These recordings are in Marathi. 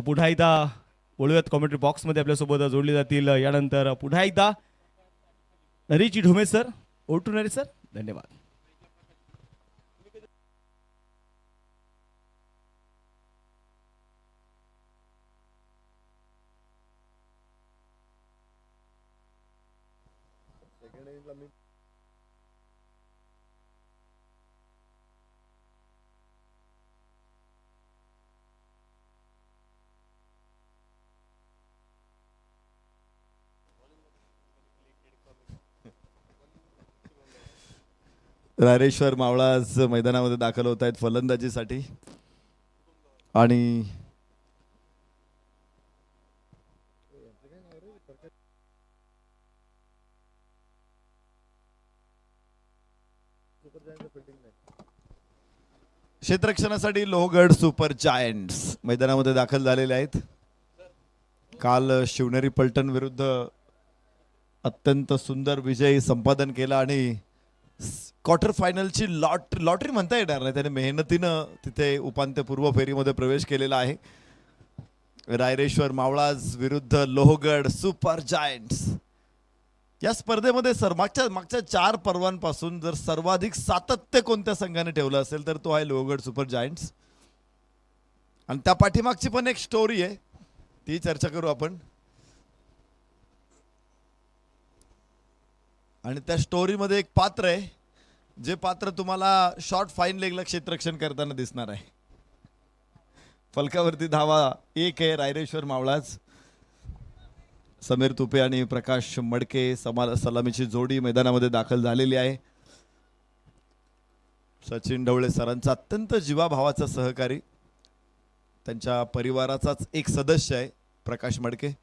पुन्हा एकदा बोलूयात कॉमेंट्री बॉक्समध्ये आपल्यासोबत जोडले जातील. यानंतर पुन्हा एकदा नरेशजी ढोमे सर, ओटू नरेश सर, धन्यवाद. रायरेश्वर मावळा आज मैदानामध्ये दाखल होत आहेत फलंदाजीसाठी आणि क्षेत्ररक्षणासाठी लोहगड सुपर जायंट्स मैदानामध्ये दाखल झालेले आहेत. काल शिवनेरी पलटण विरुद्ध अत्यंत सुंदर विजय संपादन केला आणि क्वार्टर फायनलची लॉटरी म्हणता येणार नाही, त्याने मेहनतीनं तिथे उपांत्यपूर्व फेरीमध्ये प्रवेश केलेला आहे. रायरेश्वर मावळाज विरुद्ध लोहगड सुपर जायंट्स या स्पर्धेमध्ये मागच्या 4 पर्वांपासून जर सर्वाधिक सातत्य कोणत्या संघाने ठेवलं असेल तर तो आहे लोहगड सुपर जायंट्स. आणि त्या पाठीमागची पण एक स्टोरी आहे, ती चर्चा करू आपण. आणि त्या स्टोरीमध्ये एक पात्र आहे, जे पात्र तुम्हाला शॉर्ट फाईन लेगला क्षेत्ररक्षण करताना दिसणार आहे. फलकावरती धावा 1 आहे रायरेश्वर मावळाज. समीर तुपे आणि प्रकाश मडके सलामीची जोडी मैदानामध्ये दाखल झालेली आहे. सचिन ढवळे सरांचा अत्यंत जीवाभावाचा सहकारी, त्यांच्या परिवाराचाच एक सदस्य आहे प्रकाश मडके.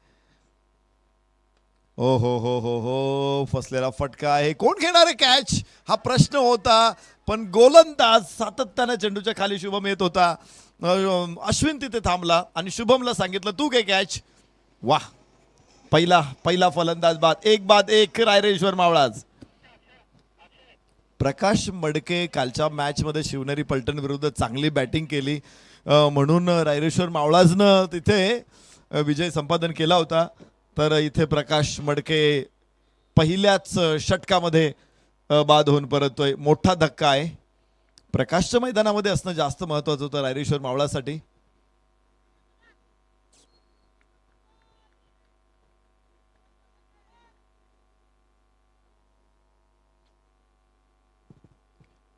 ओ हो हो हो हो, फसलेला फटका आहे. कोण घेणार आहे कॅच हा प्रश्न होता, पण गोलंदाज सातत्याने चेंडूच्या खाली शुभम येत होता. अश्विन तिथे थांबला आणि शुभमला सांगितलं तू घे कॅच. वाह, पहिला फलंदाज बाद. 1 रायरेश्वर मावळाज. प्रकाश मडके कालच्या मॅच मध्ये शिवनेरी पलटण विरुद्ध चांगली बॅटिंग केली, म्हणून रायरेश्वर मावळाजनं तिथे विजय संपादन केला होता. तर इथे प्रकाश मडके पहिल्याच षटकामध्ये बाद होऊन परततोय. मोठा धक्का आहे. प्रकाशच्या मैदानामध्ये असणं जास्त महत्वाचं होतं रायरेश्वर मावळासाठी.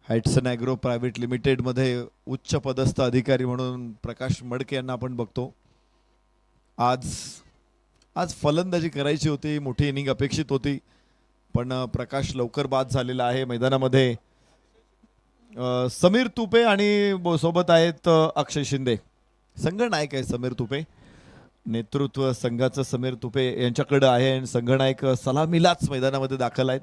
हाइट्सन ॲग्रो प्रायव्हेट लिमिटेड मध्ये उच्च पदस्थ अधिकारी म्हणून प्रकाश मडके यांना आपण बघतो. आज फलंदाजी करायची होती, मोठी इनिंग अपेक्षित होती, पण प्रकाश लवकर बाद झालेला आहे. मैदानामध्ये समीर तुपे आणि सोबत आहेत अक्षय शिंदे. संघनायक आहे समीर तुपे, नेतृत्व संघाचं समीर तुपे यांच्याकडे आहे आणि संघनायक सलामीलाच मैदानामध्ये दाखल आहेत.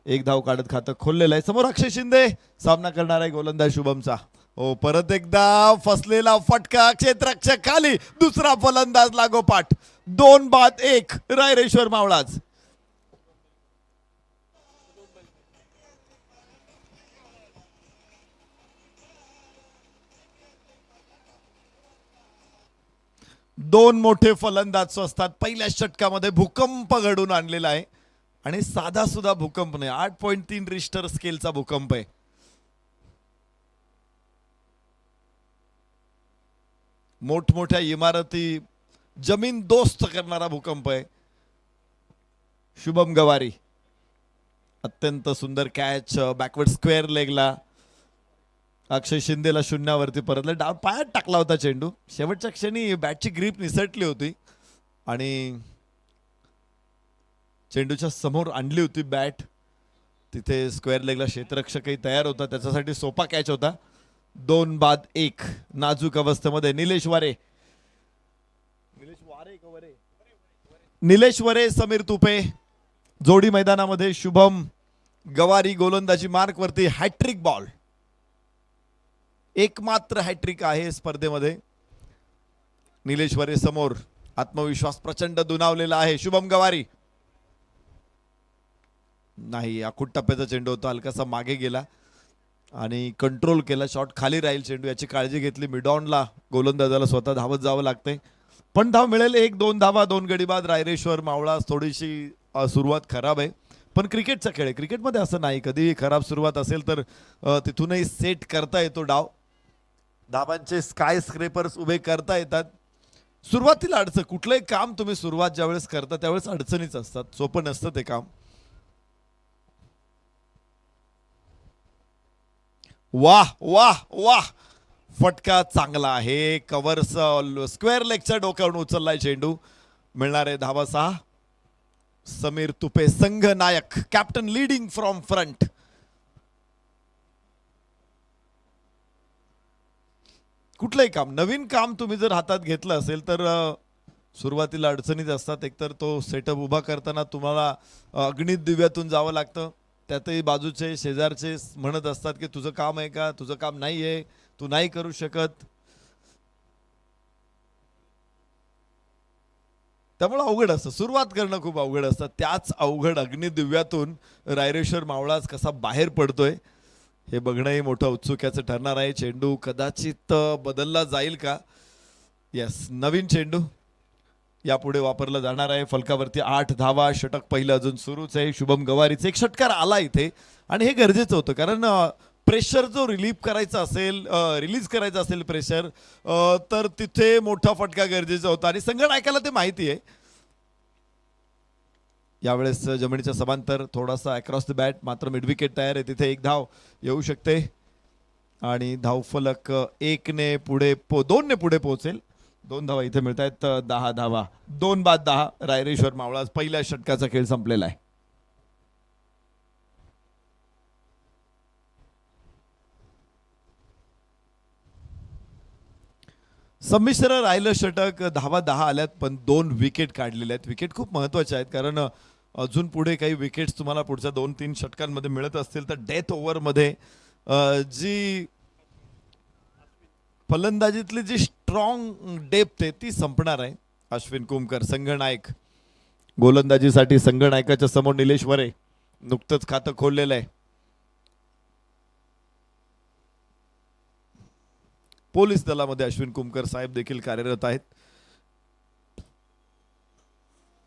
1 धाव काढत खातं खोललेलं आहे. समोर अक्षय शिंदे सामना करणार आहे गोलंदाज शुभमचा. हो, परत एकदा फसलेला फटका, क्षेत्ररक्षक खाली, दुसरा फलंदाज लागोपाठ. 2 बाद 1 रायरेश्वर मावळाज. दोन मोठे फलंदाज असतात. पहिल्या षटकामध्ये भूकंप घडून आणलेला आहे आणि साधा सुद्धा भूकंप नाही, 8.3 रिश्टर स्केलचा भूकंप आहे. मोठमोठ्या इमारती जमीन दोस्त करणारा भूकंप आहे. शुभम गवारी अत्यंत सुंदर कॅच, बॅकवर्ड स्क्वेअर लेगला. अक्षय शिंदेला शून्यावरती परतलं, डाव पायात टाकला होता चेंडू. शेवटच्या क्षणी बॅटची ग्रीप निसटली होती आणि चेंडूच्या समोर आणली होती बॅट. तिथे स्क्वेअर लेगला क्षेत्ररक्षकही तयार होता, त्याच्यासाठी सोपा कॅच होता. 2 बाद 1 नाजूक अवस्थेमध्ये निलेश वरे समीर तुपे जोडी मैदानामध्ये. शुभम गवारी गोलंदाजी मार्क वरती. हॅट्रिक बॉल, एकमात्र हॅट्रिक आहे स्पर्धेमध्ये. निलेश वरे समोर, आत्मविश्वास प्रचंड दुणावलेला आहे. शुभम गवारी नाही, आखूट टप्प्याचा चेंडू होता, हलकासा मागे गेला आणि कंट्रोल केला. शॉट खाली राहील चेंडू याची काळजी घेतली मिडॉनला. गोलंदाजाला स्वतः धावत जावं लागते. पण धाव मिळेल. 1-2 धावा, 2 गडी बाद. रायरेश्वर मावळा थोडीशी सुरुवात खराब आहे, पण क्रिकेटचा खेळ आहे. क्रिकेटमध्ये असं नाही, कधी खराब सुरुवात असेल तर तिथूनही सेट करता येतो डाव. धावांचे स्काय स्क्रेपर्स उभे करता येतात. सुरुवातीला अडचण, कुठलंही काम तुम्ही सुरुवात ज्यावेळेस करता त्यावेळेस अडचणीच असतात, सोपं नसतं ते काम. वाह वाह वाह, फटका चांगला आहे. कव्हर स्क्वेअर लेगच्या डोक्यावरून उचललाय चेंडू. मिळणारे धावा 6. समीर तुपे संघ नायक, कॅप्टन लीडिंग फ्रॉम फ्रंट. कुठलंही काम, नवीन काम तुम्ही जर हातात घेतलं असेल तर सुरुवातीला अडचणीत असतात. एकतर तो सेटअप उभा करताना तुम्हाला अग्नित दिव्यातून जावं लागतं. त्यातही बाजूचे शेजारचे म्हणत असतात की तुझं काम आहे का, तुझं काम नाही आहे, तू नाही करू शकत. त्यामुळे अवघड असतं, सुरुवात करणं खूप अवघड असतं. त्याच अवघड अग्निदिव्यातून रायरेश्वर मावळाच कसा बाहेर पडतोय हे बघणंही मोठं औत्सुक्याचं ठरणार आहे. चेंडू कदाचित बदलला जाईल का? यस, नवीन चेंडू यापुढे वापरला जाणार आहे. फलकावरती 8 धावा. षटक पहिलं अजून सुरूच आहे. शुभम गवारीचे एक षटकार आला इथे आणि हे गरजेचं होतं, कारण प्रेशर जो रिलीफ करायचा असेल, रिलीज करायचा असेल प्रेशर, तर तिथे मोठा फटका गरजेचा होता आणि संघ नायकाला ते माहिती आहे. यावेळेस जमिनीच्या समांतर थोडासा अक्रॉस द बॅट, मात्र मिडविकेट तयार आहे. तिथे 1 धाव येऊ शकते आणि धावफलक 1 ने पुढे 2 ने पुढे पोहोचेल. 2 धावा इथे मिळत आहेत. 10 धावा, 2 बाद 10. रायरेश्वर मावळा पहिल्या षटकाचा खेळ संपलेला आहे. संमिश्र राहिलं षटक. धावा 10 आल्यात, पण 2 विकेट काढलेल्या आहेत. विकेट खूप महत्वाच्या आहेत, कारण अजून पुढे काही विकेट्स तुम्हाला पुढच्या 2-3 षटकांमध्ये मिळत असतील तर डेथ ओव्हरमध्ये जी फलंदाजीतली जी स्ट्रॉंग डेप्थ आहे ती संपणार आहे. अश्विन कुमकर संघनायक. गोलंदाजीसाठी संघनायकाच्या समोर निलेश वरे नुकतंच खातं खोललेलं आहे. पोलीस दलामध्ये अश्विन कुमकर साहेब देखील कार्यरत आहेत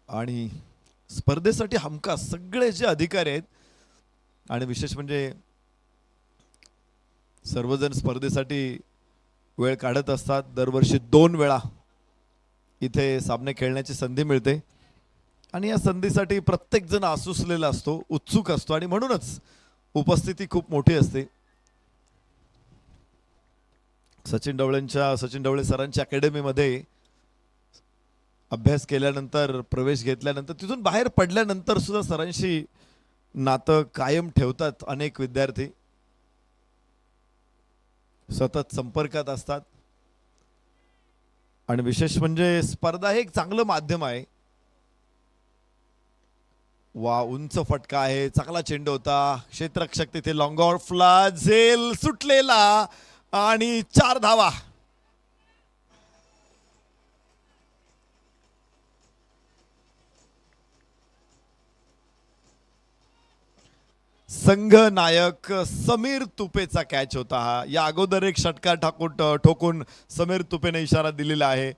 आणि स्पर्धेसाठी हमखास सगळे जे अधिकारी आहेत, आणि विशेष म्हणजे सर्वजण स्पर्धेसाठी वेळ काढत असतात. दरवर्षी 2 वेळा इथे सामने खेळण्याची संधी मिळते आणि या संधीसाठी प्रत्येक जण आसुसलेला असतो, उत्सुक असतो आणि म्हणूनच उपस्थिती खूप मोठी असते. सचिन ढवळे सरांच्या अकॅडमीमध्ये अभ्यास केल्यानंतर, प्रवेश घेतल्यानंतर, तिथून बाहेर पडल्यानंतर सुद्धा सरांशी नातं कायम ठेवतात अनेक विद्यार्थी. सतत संपर्कात असतात आणि विशेष म्हणजे स्पर्धा हे एक चांगलं माध्यम आहे. वा, उंच फटका आहे, चांगला चेंडू होता. क्षेत्ररक्षक तिथे लॉंग ऑफला झेल सुटलेला आणि 4 धावा. संघ नायक समीर तुपेचा कॅच होता हा. या अगोदर एक षटकार ठोकून समीर तुपेने इशारा दिलेला आहे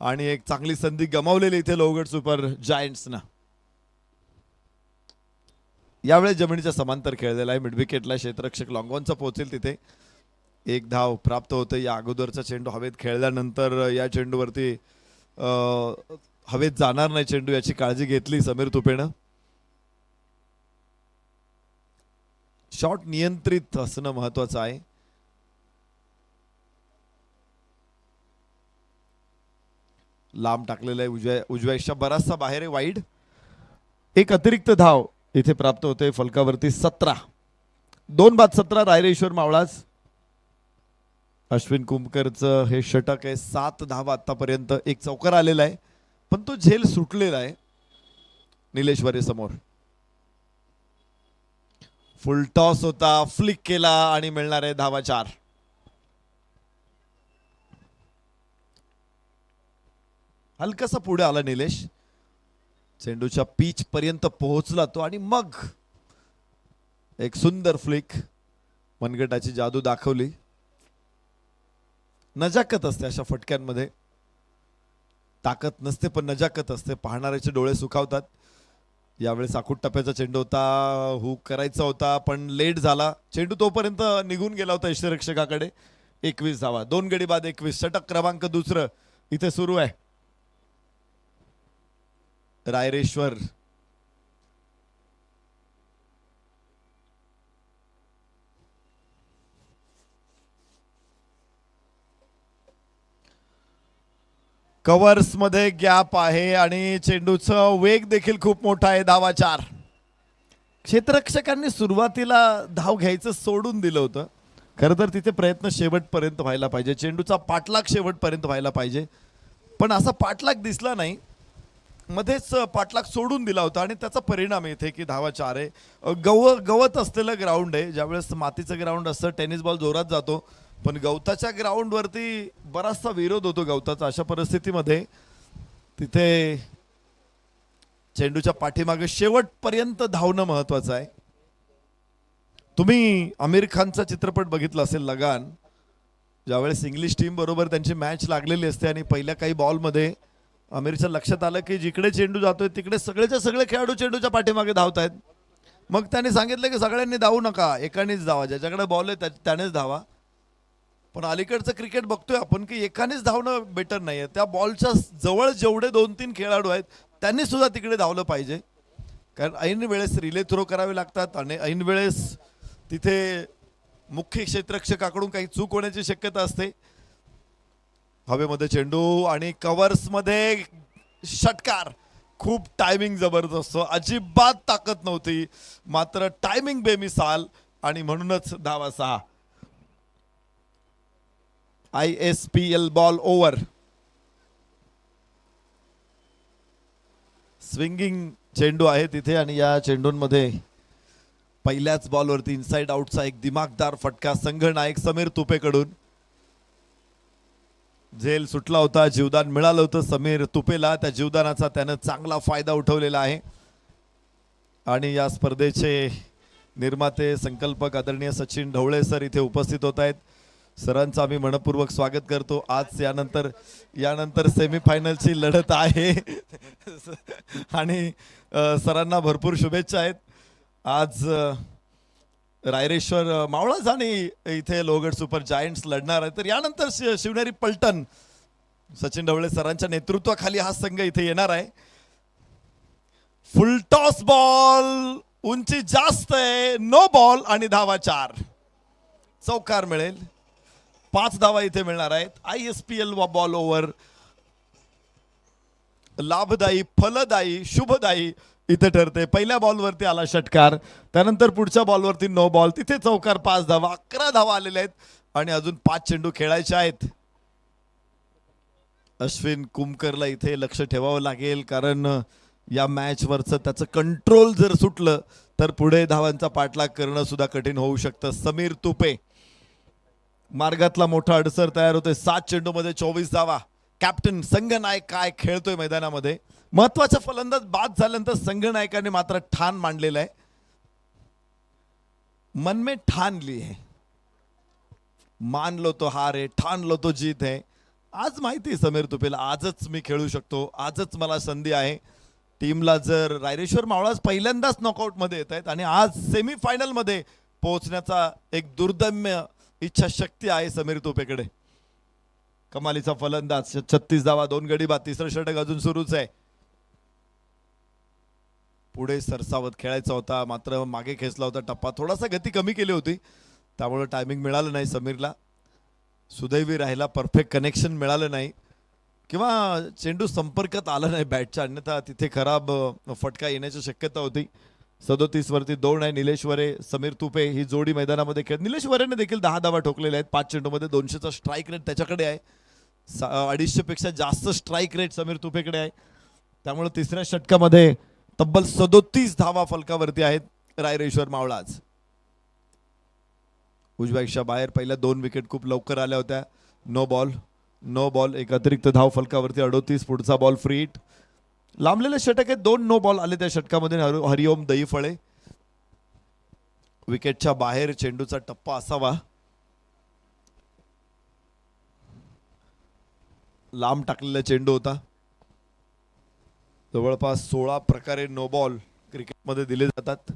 आणि एक चांगली संधी गमावलेली इथे लोहगड सुपर जायंट्सना. यावेळेस जमिनीच्या समांतर खेळलेला आहे. मिडविकेटला क्षेत्ररक्षक लॉंगॉनचा पोहोचेल तिथे. 1 धाव प्राप्त होते. या अगोदरचा चेंडू हवेत खेळल्यानंतर या चेंडूवरती हवेत जाणार नाही चेंडू याची काळजी घेतली समीर तुपेनं. शॉट नियंत्रित असणं महत्वाचं आहे. लांब टाकलेला आहे, उजव्या इशा बराचसा बाहेर आहे, वाईड. एक अतिरिक्त धाव इथे प्राप्त होते. फलकावरती 17. 2 बाद 17 रायरेश्वर मावळाच. अश्विन कुमकरचं हे षटक आहे. 7 धावा आतापर्यंत. एक चौकार आलेला आहे, पण तो झेल सुटलेला आहे निलेश वरे समोर. फुल टॉस होता, फ्लिक केला आणि मिळणार आहे धावा 4. हलकासा पुढे आला निलेश, चेंडूच्या पीच पर्यंत पोहोचला तो आणि मग एक सुंदर फ्लिक. मनगटाची जादू दाखवली. नजाकत असते अशा फटक्यांमध्ये. ताकद नसते पण नजाकत असते, पाहणाऱ्याचे डोळे सुखावतात. यावेळेस आखूड टप्प्याचा चेंडू होता, हुक करायचा होता पण लेट झाला. चेंडू तोपर्यंत निघून गेला होता यष्टीरक्षकाकडे. 21 धावा, 2 गडी बाद 21. षटक क्रमांक दुसरं इथे सुरू आहे. रायरेश्वर कव्हर्स मध्ये गॅप आहे आणि चेंडूचं वेग देखील खूप मोठा आहे. धावा 4. क्षेत्ररक्षकांनी सुरुवातीला धाव घ्यायचं सोडून दिलं होतं. खरं तर तिथे प्रयत्न शेवटपर्यंत व्हायला पाहिजे, चेंडूचा पाठलाग शेवटपर्यंत व्हायला पाहिजे, पण असा पाठलाग दिसला नाही. मध्येच पाठलाग सोडून दिला होता आणि त्याचा परिणाम येथे की धावा 4 आहे. गवत असलेलं ग्राउंड आहे. ज्यावेळेस मातीचं ग्राउंड असतं टेनिस बॉल जोरात जातो, पण गवताच्या ग्राउंडवरती बराचसा विरोध होतो गवताचा. अशा परिस्थितीमध्ये तिथे चेंडूच्या पाठीमागे शेवटपर्यंत धावणं महत्वाचं आहे. तुम्ही आमिर खानचा चित्रपट बघितला असेल लगान, ज्यावेळेस इंग्लिश टीम बरोबर त्यांची मॅच लागलेली असते आणि पहिल्या काही बॉलमध्ये आमिरच्या लक्षात आलं की जिकडे चेंडू जातोय तिकडे सगळेच्या सगळे खेळाडू चेंडूच्या पाठीमागे धावत आहेत. मग त्यांनी सांगितलं की सगळ्यांनी धावू नका, एकानेच धावा, ज्याच्याकडे बॉल आहे त्यानेच धावा. पण अलीकडचं क्रिकेट बघतोय आपण की एकानेच धावणं बेटर नाही आहे. त्या बॉलच्या जवळ जेवढे 2-3 खेळाडू आहेत त्यांनी सुद्धा तिकडे धावलं पाहिजे, कारण ऐन वेळेस रिले थ्रो करावे लागतात आणि ऐन वेळेस तिथे मुख्य क्षेत्ररक्षकाकडून काही चूक होण्याची शक्यता असते. हवेमध्ये चेंडू आणि कव्हर्स मध्ये षटकार. खूप टायमिंग जबरदस्त, अजिबात ताकद नव्हती, मात्र टायमिंग बेमिसाल आणि म्हणूनच धावा 6. ISPL ball over. स्विंगिंग चेंडू आहे तिथे आणि या चेंडूंमध्ये पहिल्याच बॉलवरती इनसाइड आउटचा एक दिमागदार फटका संघ नायक समीर तुपेकडून. झेल सुटला होता, जीवदान मिळालं होतं समीर तुपेला. त्या जीवदानाचा त्यानं चांगला फायदा उठवलेला आहे आणि या स्पर्धेचे निर्माते संकल्पक आदरणीय सचिन ढवळे सर इथे उपस्थित होत आहेत. सरांचं आम्ही मनपूर्वक स्वागत करतो. आज यानंतर सेमीफायनलची लढत आहे आणि सरांना भरपूर शुभेच्छा आहेत. आज रायरेश्वर मावळाज आणि इथे लोहगड सुपर जायंट्स लढणार आहे. तर यानंतर शिवनेरी पलटण सचिन ढवळे सरांच्या नेतृत्वाखाली हा संघ इथे येणार आहे. फुल टॉस बॉल, उंची जास्त आहे, नो बॉल आणि धावा 4. चौकार मिळेल, 5 धावा इथे मिळणार आहेत. ISPL बॉल ओव्हर लाभदायी, फलदायी, शुभदायी इथे ठरते. पहिल्या बॉलवरती आला षटकार, त्यानंतर पुढच्या बॉलवरती नो बॉल, तिथे चौकार, 5 धावा, 11 धावा आलेल्या आहेत आणि अजून 5 चेंडू खेळायचे आहेत. अश्विन कुमकरला इथे लक्ष ठेवावं लागेल, कारण या मॅच वरचं त्याचं कंट्रोल जर सुटलं तर पुढे धावांचा पाठलाग करणं सुद्धा कठीण होऊ शकतं. समीर तुपे मार्गातला मोठा अडसर तयार होतोय. 7 चेंडू मध्ये 24 धावा. कॅप्टन संघनायक काय खेळतोय मैदानामध्ये. महत्वाचा फलंदाज बाद झाल्यानंतर संघनायकाने मात्र ठाण मांडलेलं आहे. मन में ठान ली है, मान लो तो हार है, ठान लो तो जीत है. आज माहिती आहे समीर तुपेला, आजच मी खेळू शकतो, आजच मला संधी आहे. टीमला जर रायरेश्वर मावळाज पहिल्यांदाच नॉकआउट मध्ये येत आहेत आणि आज सेमीफायनल मध्ये पोहोचण्याचा एक दुर्दम्य इच्छाशक्ती आहे समीर तुपेकडे. कमालीचा फलंदाज, 36 धावा, 2 गडी बाद. तिसरं षटक अजून सुरूच आहे. पुढे सरसावत खेळायचा होता, मात्र मागे खेचला होता टप्पा. थोडासा गती कमी केली होती, त्यामुळे टायमिंग मिळालं नाही समीरला. सुदैवी राहिला, परफेक्ट कनेक्शन मिळालं नाही किंवा चेंडू संपर्कात आला नाही बॅटच्या, अन्यथा तिथे खराब फटका येण्याची शक्यता होती. 37 वरती 2 आहे. निलेश वरे, समीर तुपे ही जोडी मैदानामध्ये खेळ. निलेश वरेने देखील 10 धावा ठोकलेल्या आहेत. 5 चेंडू मध्ये 200चा स्ट्राईक रेट त्याच्याकडे आहे. 250 पेक्षा जास्त स्ट्राईक रेट समीर तुपेकडे आहे. त्यामुळे तिसऱ्या षटकामध्ये तब्बल 37 धावा फलकावरती आहेत रायरेश्वर मावळाज. उजव्याच्या बाहेर पहिल्या 2 विकेट खूप लवकर आल्या होत्या. नो बॉल, एक अतिरिक्त धाव फलकावरती 38. पुढचा बॉल फ्री हिट. लांबलेले षटक आहेत, 2 नो बॉल आले त्या षटकामध्ये. हरिओम दहीफळे विकेटच्या बाहेर. चेंडूचा टप्पा असावा, लांब टाकलेला चेंडू होता. जवळपास 16 प्रकारे नो बॉल क्रिकेटमध्ये दिले जातात.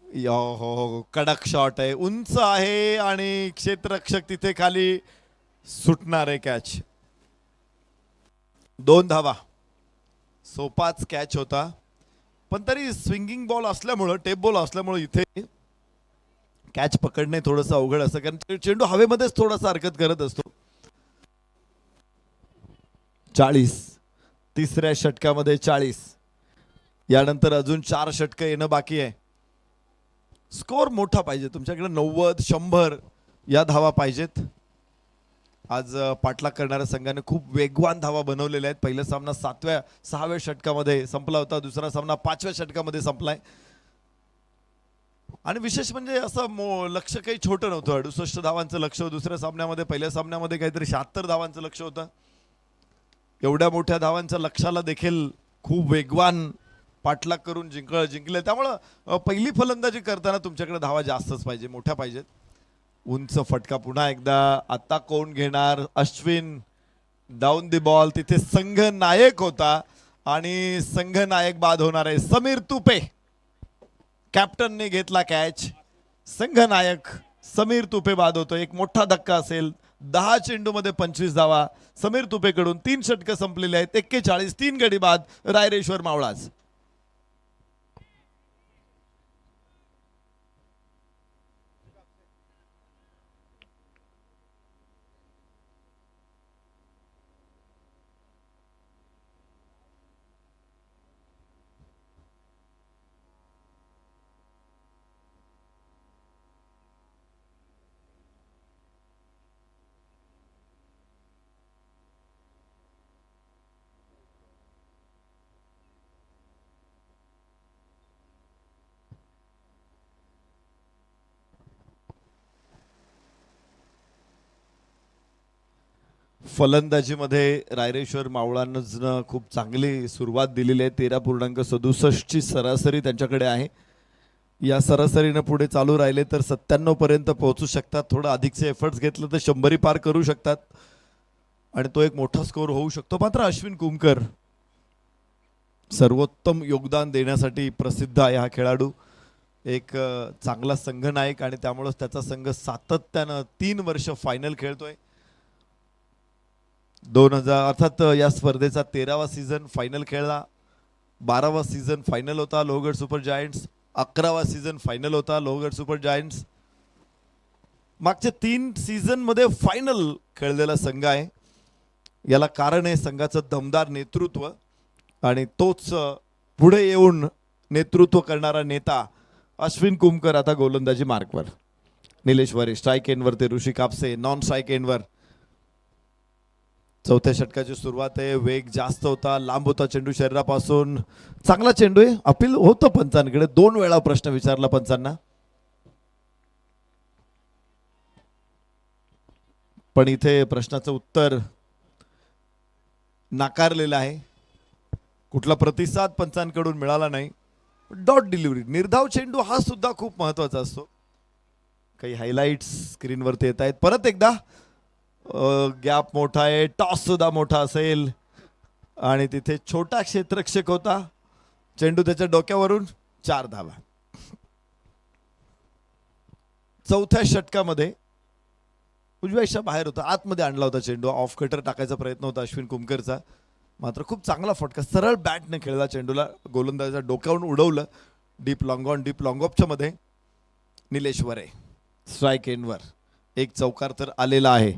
हो, कडक शॉट आहे, उंच आहे आणि क्षेत्ररक्षक तिथे खाली सुटणार आहे. कॅच, 2 धावा. सोपाच कॅच होता, पण तरी स्विंगिंग बॉल असल्यामुळं, टेप बॉल असल्यामुळं इथे कॅच पकडणे थोडंसं अवघड असतं, कारण चेंडू हवेमध्येच थोडासा हरकत करत असतो. 40, तिसऱ्या षटकामध्ये 40. यानंतर अजून 4 षटकं येणं बाकी आहे. स्कोर मोठा पाहिजे तुमच्याकडे, 90, 100 या धावा पाहिजेत. आज पाठलाग करणाऱ्या संघाने खूप वेगवान धावा बनवलेल्या आहेत. पहिला सामना 6व्या षटकामध्ये संपला होता, दुसरा सामना 5व्या षटकामध्ये संपलाय. आणि विशेष म्हणजे असं लक्ष काही छोटं नव्हतं. 68 धावांचं लक्ष दुसऱ्या सामन्यामध्ये, पहिल्या सामन्यामध्ये काहीतरी 76 धावांचं लक्ष होतं. एवढ्या मोठ्या धावांच्या लक्षाला देखील खूप वेगवान पाठलाग करून जिंकले. त्यामुळं पहिली फलंदाजी करताना तुमच्याकडे धावा जास्तच पाहिजे, मोठ्या पाहिजेत. उंच फटका पुन्हा एकदा. आता कोण घेणार? Ashwin down the ball. तिथे संघ नायक होता आणि संघ नायक बाद होणार आहे. समीर तुपे, कॅप्टनने घेतला कॅच. संघ नायक समीर तुपे बाद होतो. एक मोठा धक्का असेल. 10 चेंडूमध्ये 25 धावा समीर तुपेकडून. 3 षटकं संपलेली आहेत. 41, 3 गडी बाद रायरेश्वर मावळाज. फलंदाजीमध्ये रायरेश्वर मावळांनं खूप चांगली सुरुवात दिलेली आहे. 13.67 ची सरासरी त्यांच्याकडे आहे. या सरासरीनं पुढे चालू राहिले तर 97 पर्यंत पोहोचू शकतात. थोडं अधिकचे एफर्ट्स घेतलं तर 100 पार करू शकतात आणि तो एक मोठा स्कोर होऊ शकतो. मात्र अश्विन कुमकर सर्वोत्तम योगदान देण्यासाठी प्रसिद्ध आहे हा खेळाडू. एक चांगला संघनायक आणि त्यामुळेच त्याचा संघ सातत्यानं 3 वर्ष फायनल खेळतोय. 2000 अर्थात या स्पर्धेचा 13वा सीझन फायनल खेळला. 12वा सीझन फायनल होता लोहगड सुपर जायंट्स. 11वा सीझन फायनल होता लोहगड सुपर जायंट्स. मागच्या 3 सीझन मध्ये फायनल खेळलेला संघ आहे. याला कारण आहे संघाचं दमदार नेतृत्व आणि तोच पुढे येऊन नेतृत्व करणारा नेता अश्विन कुमकर. आता गोलंदाजी मार्कवर. निलेश वरे स्ट्राईक एंडवर, ते ऋषी कापसे नॉन स्ट्राईक एंडवर. चौथ्या षटकाची सुरुवात आहे. वेग जास्त होता, लांब होता चेंडू शरीरापासून. चांगला चेंडू आहे. अपील होतं पंचांकडे. 2 वेळा प्रश्न विचारला पंचांना, पण इथे प्रश्नाचं उत्तर नाकारलेलं आहे. कुठला प्रतिसाद पंचांकडून मिळाला नाही. डॉट डिलिव्हरी, निर्धाव चेंडू हा सुद्धा खूप महत्वाचा असतो. काही हायलाइट्स स्क्रीनवरती येत आहेत. परत एकदा गॅप मोठा आहे, टॉस सुद्धा मोठा असेल आणि तिथे छोटा क्षेत्ररक्षक होता. चेंडू त्याच्या डोक्यावरून 4 धावा. चौथ्या षटकामध्ये उजव्या इशा बाहेर होता, आतमध्ये आणला होता चेंडू. ऑफ कटर टाकायचा प्रयत्न होता अश्विन कुमकरचा, मात्र खूप चांगला फटका सरळ बॅटने खेळला. चेंडूला गोलंदाजाच्या डोक्यावरून उडवलं. Deep long on, deep long ऑफच्या मध्ये. निलेश वरे स्ट्राईक एंडवर. एक चौकार तर आलेला आहे.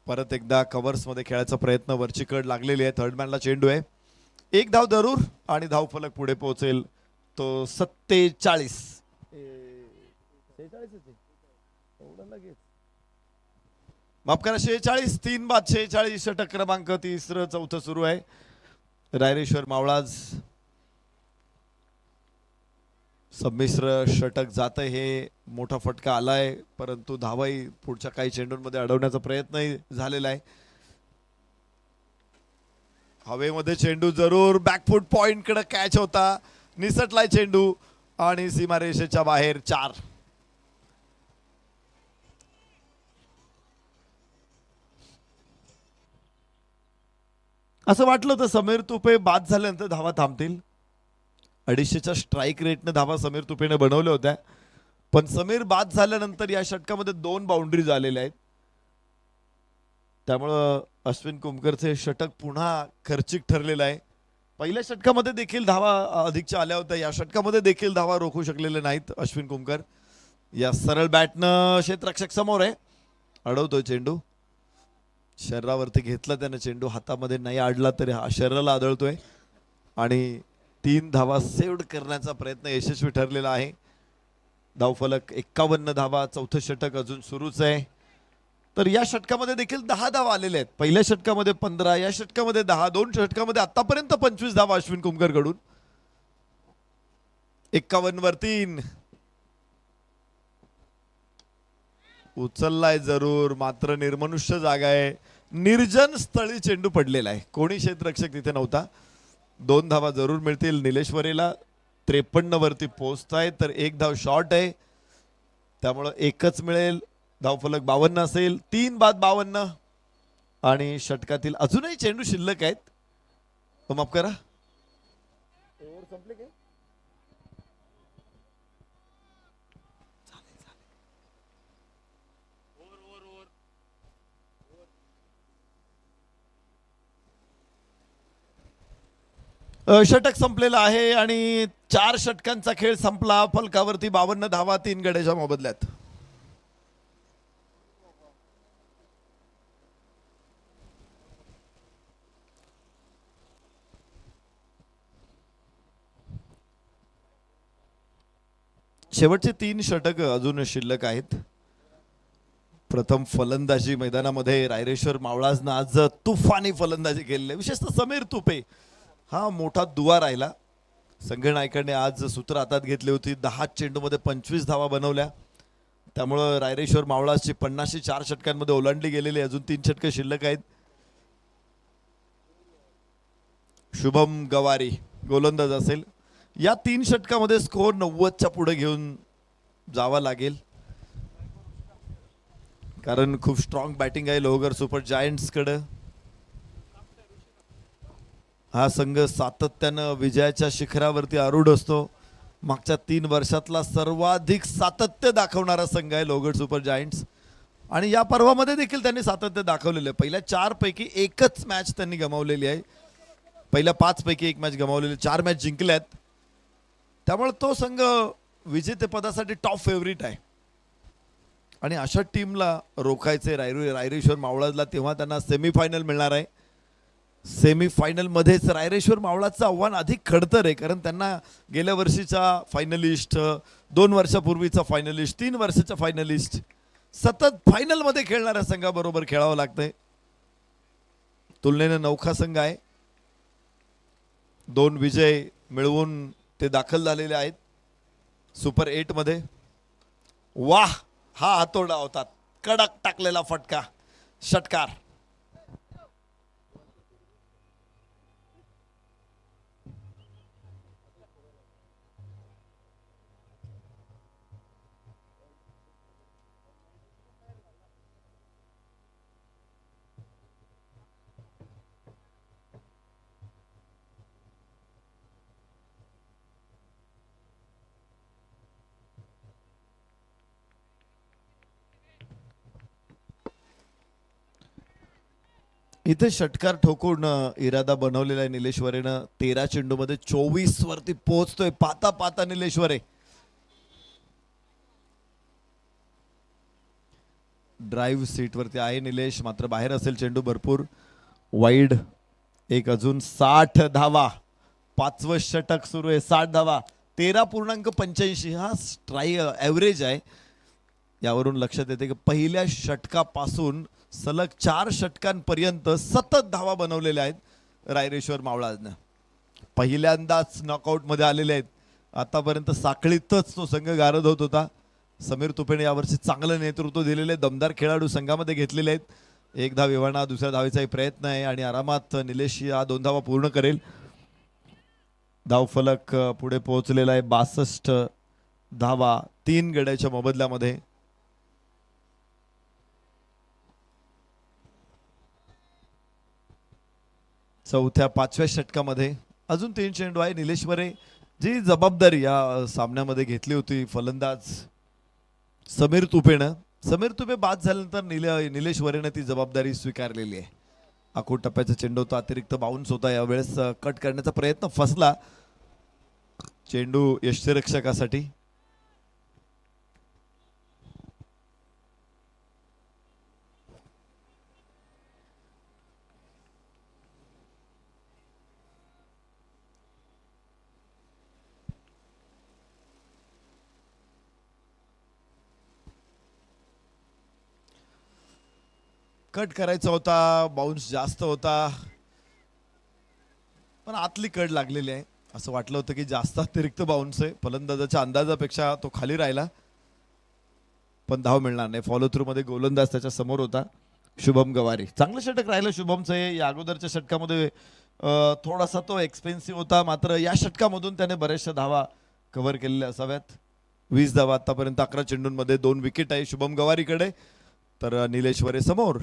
परत एकदा कव्हर्स मध्ये खेळायचा प्रयत्न. वरची कड लागलेली आहे. थर्ड मॅनला चेंडू आहे. 1 धाव जरूर आणि धावफलक पुढे पोहोचेल तो 47. माफ करा, 46. 3 बाद 46 षटक क्रमांक 3, 4 सुरू आहे. रायरेश्वर मावळाज संमिश्र षटक जात. हे मोठा फटका आलाय, परंतु धावाही पुढच्या काही चेंडूंमध्ये अडवण्याचा प्रयत्नही झालेला आहे. हवेमध्ये चेंडू जरूर. बॅकफूट पॉइंट कडे कॅच होता. निसटलाय चेंडू आणि सीमारेषेच्या बाहेर. 4. असं वाटलं होतं समीर तुपे बाद झाल्यानंतर धावा थांबतील. 250च्या स्ट्राईक रेटने धावा समीर तुपेने बनवल्या होत्या, पण समीर बाद झाल्यानंतर या षटकामध्ये 2 बाउंड्रीज आलेल्या आहेत. त्यामुळं अश्विन कुमकरचे षटक पुन्हा खर्चिक ठरलेलं आहे. पहिल्या षटकामध्ये देखील धावा अधिकच्या आल्या होत्या, या षटकामध्ये देखील धावा रोखू शकलेले नाहीत अश्विन कुमकर. या सरळ बॅटनं क्षेत्ररक्षक समोर आहे, अडवतोय चेंडू. शरीरावरती घेतला त्यानं चेंडू, हातामध्ये नाही आडला तरी हा शरीराला आदळतोय आणि 3 धावा सेव्ड करण्याचा प्रयत्न यशस्वी ठरलेला आहे. धावफलक 51 धावा. चौथं षटक अजून सुरूच आहे. तर या षटकामध्ये देखील 10 धावा आलेल्या आहेत. पहिल्या षटकामध्ये 15, या षटकामध्ये 10, 2 षटकामध्ये आतापर्यंत 25 धावा अश्विन कुमकर कडून. 51 वर 3 उचललाय जरूर, मात्र निर्मनुष्य जागा आहे, निर्जन स्थळी चेंडू पडलेला आहे, कोणी क्षेत्ररक्षक तिथे नव्हता. 2 धावा जरूर मिळतील निलेश्वरीला. 53 वरती पोहोचताय, तर 1 धाव शॉर्ट आहे, त्यामुळं 1च मिळेल. धावफलक 52 असेल. 3 बाद 52 आणि षटकातील अजूनही चेंडू शिल्लक आहेत. माफ करा, षटक संपलेला आहे आणि 4 षटकांचा खेळ संपला. फलकावरती 52 धावा 3 गड्याच्या मोबदल्यात. शेवटचे 3 षटक अजून शिल्लक आहेत. प्रथम फलंदाजी मैदानामध्ये रायरेश्वर मावळाजनं आज तुफानी फलंदाजी केलेली आहे. विशेषतः समीर तुपे हा मोठा दुवा राहिला. संघ नायकाने आज सूत्र हातात घेतली होती. 10 चेंडूमध्ये 25 धावा बनवल्या. त्यामुळं रायरेश्वर मावळाजची 50 4 षटकांमध्ये ओलांडली गेलेली. अजून 3 षटकं शिल्लक आहेत. शुभम गवारी गोलंदाज असेल. या 3 षटकामध्ये स्कोर 90च्या पुढे घेऊन जावा लागेल, कारण खूप स्ट्रॉंग बॅटिंग आहे लोहगड सुपर जायंट्स कडे. हा संघ सातत्यानं विजयाच्या शिखरावरती आरूढ असतो. मागच्या 3 वर्षातला सर्वाधिक सातत्य दाखवणारा संघ आहे लोहगड सुपर जायंट्स, आणि या पर्वामध्ये देखील त्यांनी सातत्य दाखवलेलं आहे. पहिल्या 4 पैकी 1च मॅच त्यांनी गमावलेली आहे. पहिल्या 5 पैकी 1 मॅच गमावलेली, 4 मॅच जिंकल्यात. त्यामुळे तो संघ विजेतेपदासाठी टॉप फेवरिट आहे. आणि अशा टीमला रोखायचे रायरेश्वर मावळाजला, तेव्हा त्यांना सेमीफायनल मिळणार आहे. सेमीफायनलमध्येच रायरेश्वर मावळाचं आव्हान अधिक खडतर आहे, कारण त्यांना गेल्या वर्षीचा फायनलिस्ट, 2 वर्षापूर्वीचा फायनलिस्ट, 3 वर्षाचा फायनलिस्ट, सतत फायनलमध्ये खेळणाऱ्या संघाबरोबर खेळावं लागतंय. तुलनेनं नौखा संघ आहे. 2 विजय मिळवून ते दाखल झालेले आहेत सुपर 8 मध्ये. वाह, हा हातोडा होता, कडक टाकलेला फटका, षटकार. इथे षटकार ठोकून इरादा बनवलेला आहे निलेश्वरेनं. 13 चेंडूमध्ये 24 वरती पोहोचतोय. पाता पाता निलेश्वरे. ड्राईव्ह सीट वरती आहे निलेश, मात्र बाहेर असेल चेंडू भरपूर. वाईड. एक अजून 60 धावा. 5वं षटक सुरू आहे. 60 धावा, 13.85 हा ॲव्हरेज आहे. यावरून लक्षात येते की पहिल्या षटकापासून सलग 4 षटकांपर्यंत सतत धावा बनवलेल्या आहेत रायरेश्वर मावळाजनं. पहिल्यांदाच नॉकआउट मध्ये आलेले आहेत. आतापर्यंत साखळीतच तो संघ गारद होत होता. समीर तुपेने यावर्षी चांगलं नेतृत्व दिलेले, दमदार खेळाडू संघामध्ये घेतलेले आहेत. 1 धाव एव्हाना, दुसऱ्या धावेचाही प्रयत्न आहे आणि आरामात निलेश या 2 धावा पूर्ण करेल. धावफलक पुढे पोहोचलेला आहे 62 धावा 3 गड्याच्या मोबदल्यामध्ये. चौथ्या 5व्या षटकामध्ये अजून 3 चेंडू आहे. निलेश वरे जी जबाबदारी या सामन्यामध्ये घेतली होती फलंदाज समीर तुपेनं, समीर तुपे बाद झाल्यानंतर निलेश वरेनं ती जबाबदारी स्वीकारलेली आहे. आखूड टप्प्याचा चेंडू होता, अतिरिक्त बाउन्स होता, यावेळेस कट करण्याचा प्रयत्न फसला. चेंडू यष्टिरक्षकासाठी. कट करायचा होता, बाउन्स जास्त होता, पण आतली कड लागलेली आहे. असं वाटलं होतं की जास्त अतिरिक्त बाउन्स आहे, फलंदाजाच्या अंदाजापेक्षा तो खाली राहिला, पण धाव मिळणार नाही. फॉलो थ्रू मध्ये गोलंदाज त्याच्या समोर होता शुभम गवारी. चांगलं षटक राहिलं शुभमचं हे. या अगोदरच्या षटकामध्ये थोडासा तो एक्सपेन्सिव्ह होता, मात्र या षटकामधून त्याने बऱ्याचशा धावा कव्हर केलेल्या असाव्यात. 20 धावा आतापर्यंत 11 चेंडूंमध्ये, 2 विकेट आहे शुभम गवारीकडे. तर निलेश वरे समोर.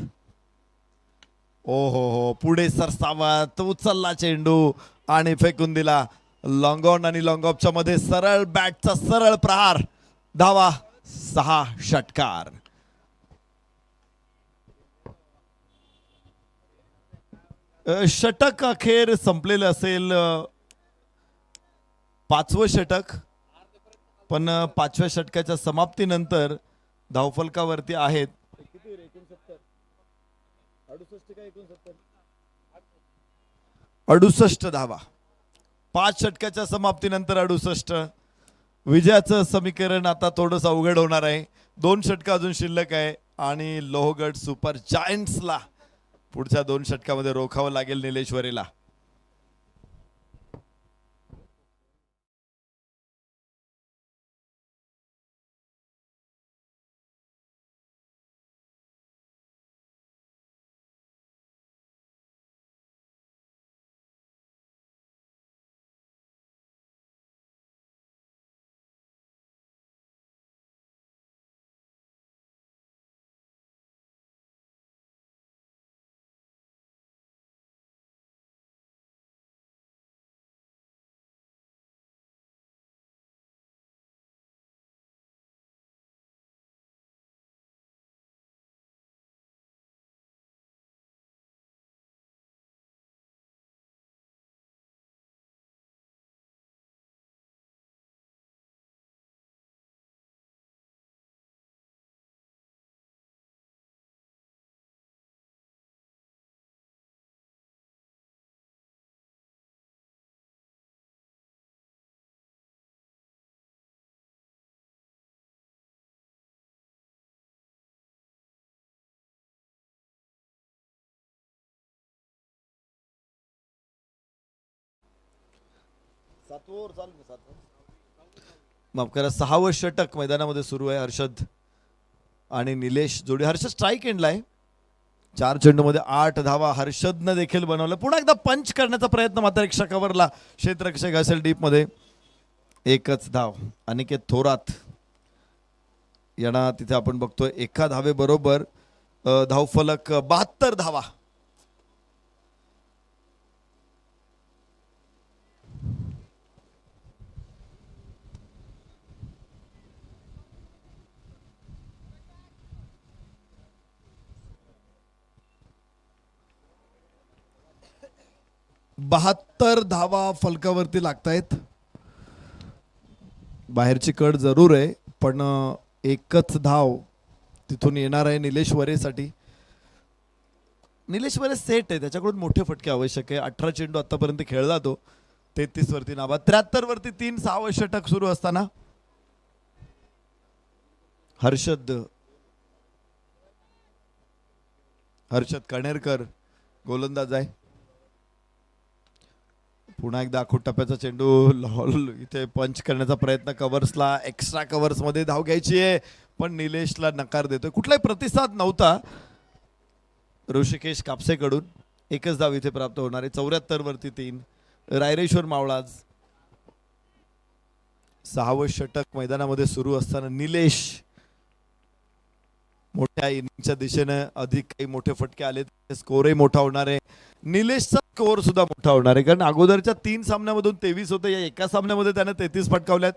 ओ हो, पुढे सरसावत उचलला चेंडू आणि फेकून दिला. लॉंग ऑन आणि लॉंग ऑफच्या मध्ये सरळ बॅटचा सरळ प्रहार. धावा 6 षटकार. षटक अखेर संपलेलं असेल, 5वं षटक, पण 5व्या षटकाच्या समाप्तीनंतर धावफलकावरती आहेत 68 धावा. 5 षटकाच्या समाप्तीनंतर 68. विजयाचं समीकरण आता थोडंसं अवघड होणार आहे. 2 षटक अजून शिल्लक आहे आणि लोहगड सुपर जायंट्सला पुढच्या 2 षटकामध्ये रोखावं लागेल निलेश वरेला. माफ करा, 6वं षटक मैदानामध्ये सुरू आहे. हर्षद आणि निलेश जोडी. हर्षद स्ट्राईक एंडला आहे. 4 चेंडूमध्ये 8 धावा हर्षदनं देखील बनवलं. पुन्हा एकदा पंच करण्याचा प्रयत्न मात्र एक षटकावरला. क्षेत्ररक्षक असेल डीप मध्ये. 1च धाव. अनिकेत थोरात यांना तिथे आपण बघतोय 1 धावे बरोबर धावफलक 72 धावा. बहात्तर धावा फलकावरती लागतायत. बाहेरची कड जरूर आहे, पण 1च धाव तिथून येणार आहे निलेश वरेसाठी. निलेश वरे सेट आहे, त्याच्याकडून मोठे फटके आवश्यक आहे. 18 चेंडू आतापर्यंत खेळला तो. 33 वरती नाबाद, 73 वरती 3. 6वं षटक सुरू असताना हर्षद कणेरकर गोलंदाज आहे. पुन्हा एकदा आखूड टप्प्याचा चेंडू. इथे पंच करण्याचा प्रयत्न. कव्हर्सला एक्स्ट्रा कव्हर्स मध्ये धाव घ्यायची आहे, पण निलेशला नकार देतोय. कुठलाही प्रतिसाद नव्हता ऋषिकेश कापसेकडून. 1च धाव इथे प्राप्त होणार आहे. 74 वरती 3. रायरेश्वर मावळाज. 6वं षटक मैदानामध्ये सुरू असताना निलेश मोठ्या इनिंगच्या दिशेने अधिक काही मोठे फटके आले, स्कोरही मोठा होणार आहे. निलेशचा स्कोअर सुद्धा मोठा होणार आहे, कारण अगोदरच्या 3 सामन्यामधून 23 होते, या एका सामन्यामध्ये त्याने 33 फटकावल्यात.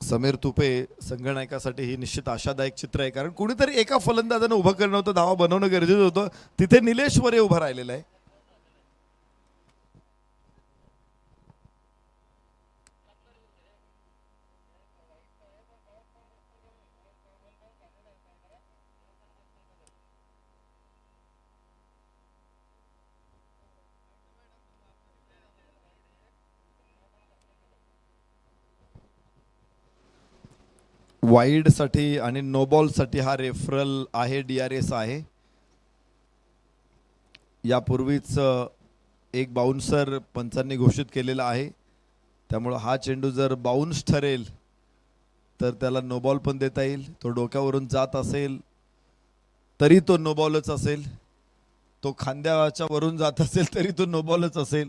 समीर तुपे संघनायकासाठी ही निश्चित आशादायक चित्र आहे, कारण कुणीतरी एका फलंदाजानं उभं करणं होतं, धावा बनवणं गरजेचं होतं. तिथे निलेश वरे उभा राहिलेला आहे. वाईड साठी आणि नो बॉल साठी हा रेफरल आहे, DRS आहे. यापूर्वीच एक बाउन्सर पंचांनी घोषित केलेला आहे, त्यामुळे हा चेंडू जर बाउन्स ठरेल तर त्याला नो बॉल पण देता येईल. तो डोक्यावरून जात असेल तरी तो नो बॉलच असेल, तो खांद्याच्या वरून जात असेल तरी तो नो बॉलच असेल.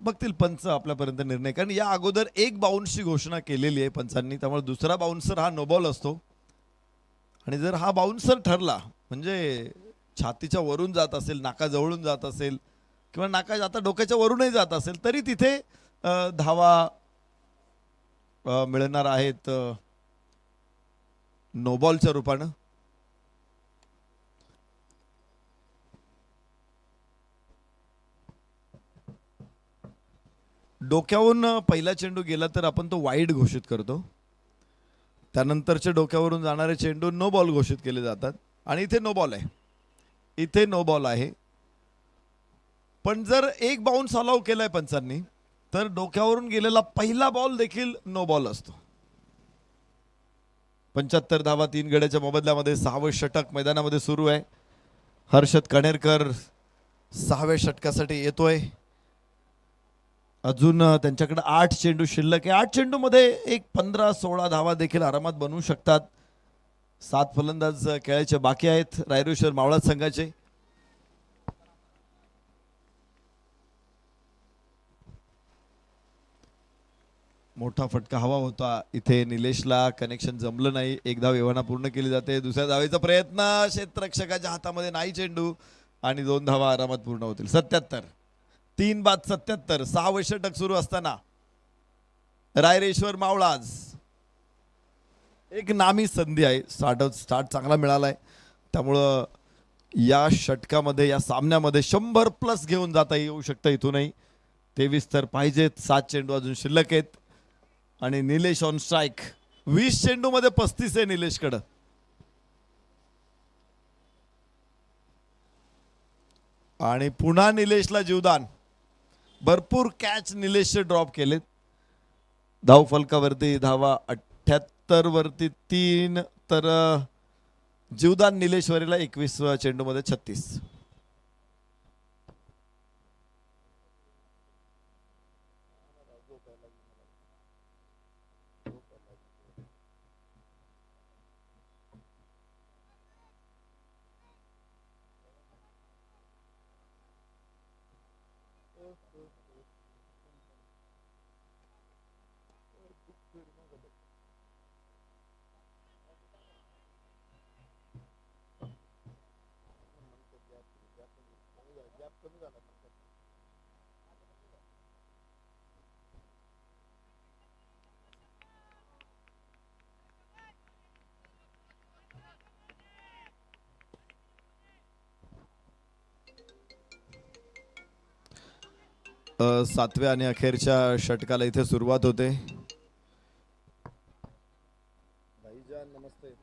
बघतील पंच आपल्यापर्यंत निर्णय, कारण या अगोदर एक बाउन्सची घोषणा केलेली आहे पंचांनी, त्यामुळे दुसरा बाउन्सर हा नो बॉल असतो. आणि जर हा बाउन्सर ठरला, म्हणजे छातीच्या वरून जात असेल, नाकाजवळून जात असेल, किंवा नाका आता डोक्याच्या वरूनही जात असेल, तरी तिथे धावा मिळणार आहेत नो बॉलच्या रूपानं. डोक्यावरून पहिला चेंडू गेला तर आपण तो वाईड घोषित करतो, त्यानंतरचे डोक्यावरून जाणारे चेंडू नो बॉल घोषित केले जातात. आणि इथे नो बॉल आहे, इथे नो बॉल आहे. पण जर एक बाउन्स अलाउ केलाय पंचांनी, तर डोक्यावरून गेलेला पहिला बॉल देखील नो बॉल असतो. 75 धावा 3 गड्याच्या मोबदल्यामध्ये 6वं षटक मैदानामध्ये सुरू आहे. हर्षद कणेरकर 6व्या षटकासाठी येतोय. अजून त्यांच्याकडे 8 चेंडू शिल्लक आहे. 8 चेंडू मध्ये एक 15-16 धावा देखील आरामात बनवू शकतात. 7 फलंदाज खेळायचे बाकी आहेत रायरेश्वर मावळा संघाचे. मोठा फटका हवा होता, इथे निलेशला कनेक्शन जमलं नाही. एक धाव एव्हाना पूर्ण केली जाते. दुसऱ्या धावेचा प्रयत्न क्षेत्ररक्षकाच्या हातामध्ये नाही चेंडू, आणि 2 धावा आरामात पूर्ण होतील. 77 3 बाद 77. 6वं षटक सुरू असताना रायरेश्वर मावळाज एक नामी संधी आहे. स्टार्ट चांगला मिळालाय, त्यामुळं या षटकामध्ये या सामन्यामध्ये 100+ घेऊन जाता येऊ शकतं इथूनही. 23 तर पाहिजेत. 7 चेंडू अजून शिल्लक आहेत आणि निलेश ऑन स्ट्राईक. 20 चेंडू मध्ये 35 आहे निलेशकडं. आणि पुन्हा निलेशला जीवदान. भरपूर कॅच निलेशचे ड्रॉप केलेत. धाव फलकावरती धावा 78 वरती 3, तर जीवदान निलेश्वरीला 21 चेंडू मध्ये 36. सातव्या आणि अखेरच्या षटकाला इथे सुरुवात होते. नमस्ते.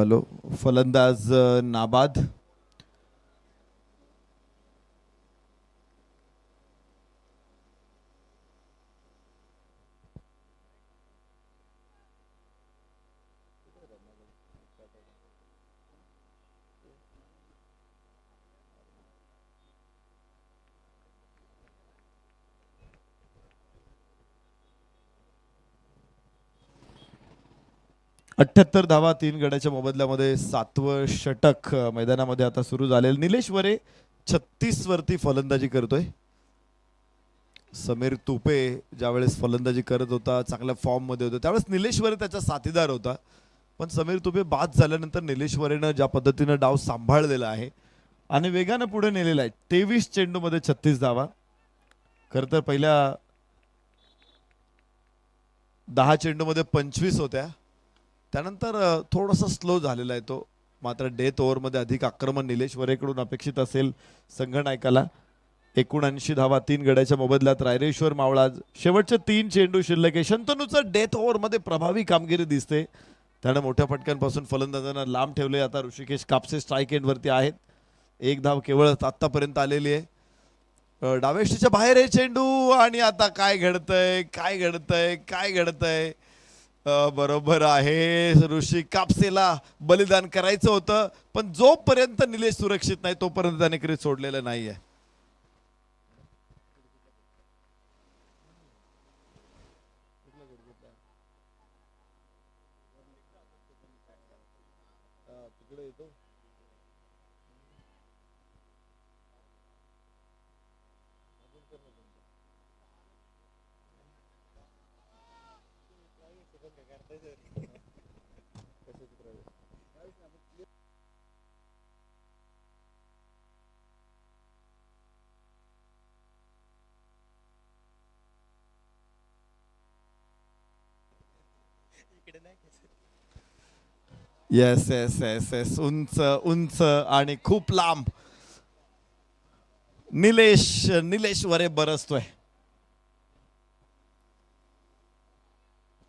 हॅलो फलंदाज नाबाद. अठ्ठ्याहत्तर धावा 3 गड्याच्या मोबदल्यामध्ये 7वं षटक मैदानामध्ये आता सुरू झालेलं. निलेश वरे 36 वरती फलंदाजी करतोय. समीर तुपे ज्यावेळेस फलंदाजी करत होता चांगल्या फॉर्म मध्ये होता त्यावेळेस निलेश वरे त्याचा साथीदार होता. पण समीर तुपे बाद झाल्यानंतर निलेश वरेनं ज्या पद्धतीनं डाव सांभाळलेला आहे आणि वेगानं पुढे नेलेला आहे. 23 चेंडूमध्ये 36 धावा. खरं तर पहिल्या 10 चेंडूमध्ये 25 होत्या. त्यानंतर थोडासा स्लो झालेला आहे तो. मात्र डेथ ओव्हरमध्ये अधिक आक्रमण निलेश वरेकडून अपेक्षित असेल संघनायकाला. 79 धावा 3 गड्याच्या मोबदल्यात रायरेश्वर मावळा. शेवटचे 3 चेंडू शिल्लक आहे. शंतनूचं डेथ ओव्हरमध्ये प्रभावी कामगिरी दिसते. त्यानं मोठ्या फटक्यांपासून फलंदाजांना लांब ठेवले. आता ऋषिकेश कापसे स्ट्राईक एंडवरती आहेत. 1 धाव केवळ आतापर्यंत आलेली आहे. डावेष्टीच्या बाहेर आहे चेंडू आणि आता काय घडतंय काय घडतंय काय घडतंय. बरोबर आहे ऋषी कापसेला बलिदान करायचं होतं पण जोपर्यंत निलेश सुरक्षित नाही तोपर्यंत त्याने क्रीज सोडलेलं नाहीये. येस येस येस येस उंच उंच आणि खूप लांब निलेश वरे बरसतोय.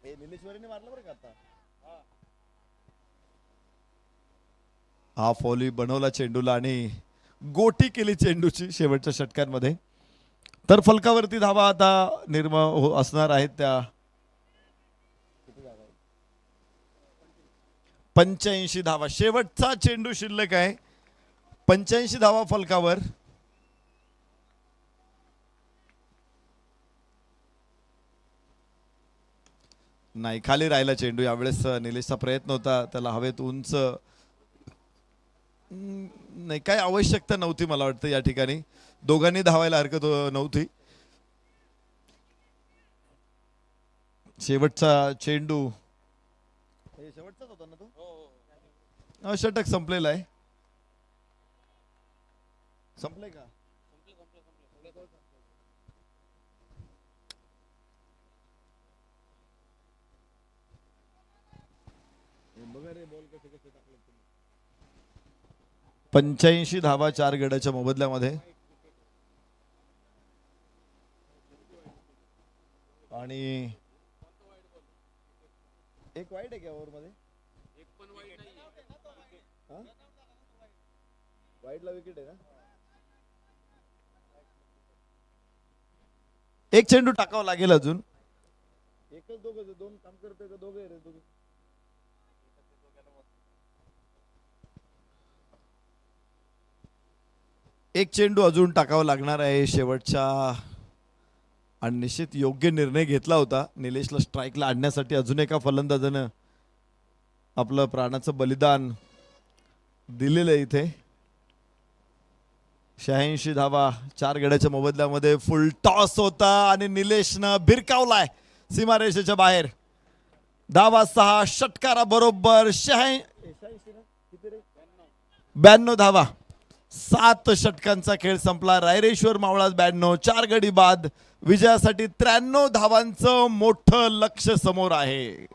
निलेश वरेने मारलं बरं का आता. हा फॉली बनवला चेंडूला आणि गोटी केली चेंडूची शेवटच्या षटकांमध्ये. तर फलकावरती धावा आता निर्माण असणार आहेत त्या 85 धावा. शेवटचा चेंडू शिल्लक आहे. 85 धावा फलकावर. नाही खाली राहिला चेंडू. यावेळेस निलेशचा प्रयत्न होता त्याला हवेत उंच नाही काय आवश्यकता नव्हती मला वाटतं या ठिकाणी. दोघांनी धावायला हरकत नव्हती. शेवटचा चेंडू शेवटचाच होता ना तो. षटक संपलेला आहे. संपले का. बॉल कसे कसे टाकले. 85 धावा 4 गड्याच्या मोबदल्यामध्ये आणि एक वाईट आहे का ओव्हर मध्ये. एक पण वाईट नाही. वाईटला विकेट आहे ना. एक चेंडू टाकावा लागेल अजून. एकच दोन काम करते का दोघे रे दोघे. एक चेंडू अजून टाकावा लागणार आहे शेवटच्या आणि निश्चित योग्य निर्णय घेतला होता निलेशला स्ट्राईकला आणण्यासाठी. अजून एका फलंदाजानं आपलं प्राणाचं बलिदान दिलेलं आहे इथे. 86 धावा 4 गड्याच्या मोबदल्यामध्ये फुल टॉस होता आणि निलेशनं भिरकावलाय सीमारेषेच्या बाहेर. धावा 6 षटकारा बरोबर 92 धावा. 7 षटकांचा खेळ संपला. रायरेश्वर मावळा 92 4 गडी बाद. विजयासाठी 93 धावांचं मोठं लक्ष समोर आहे.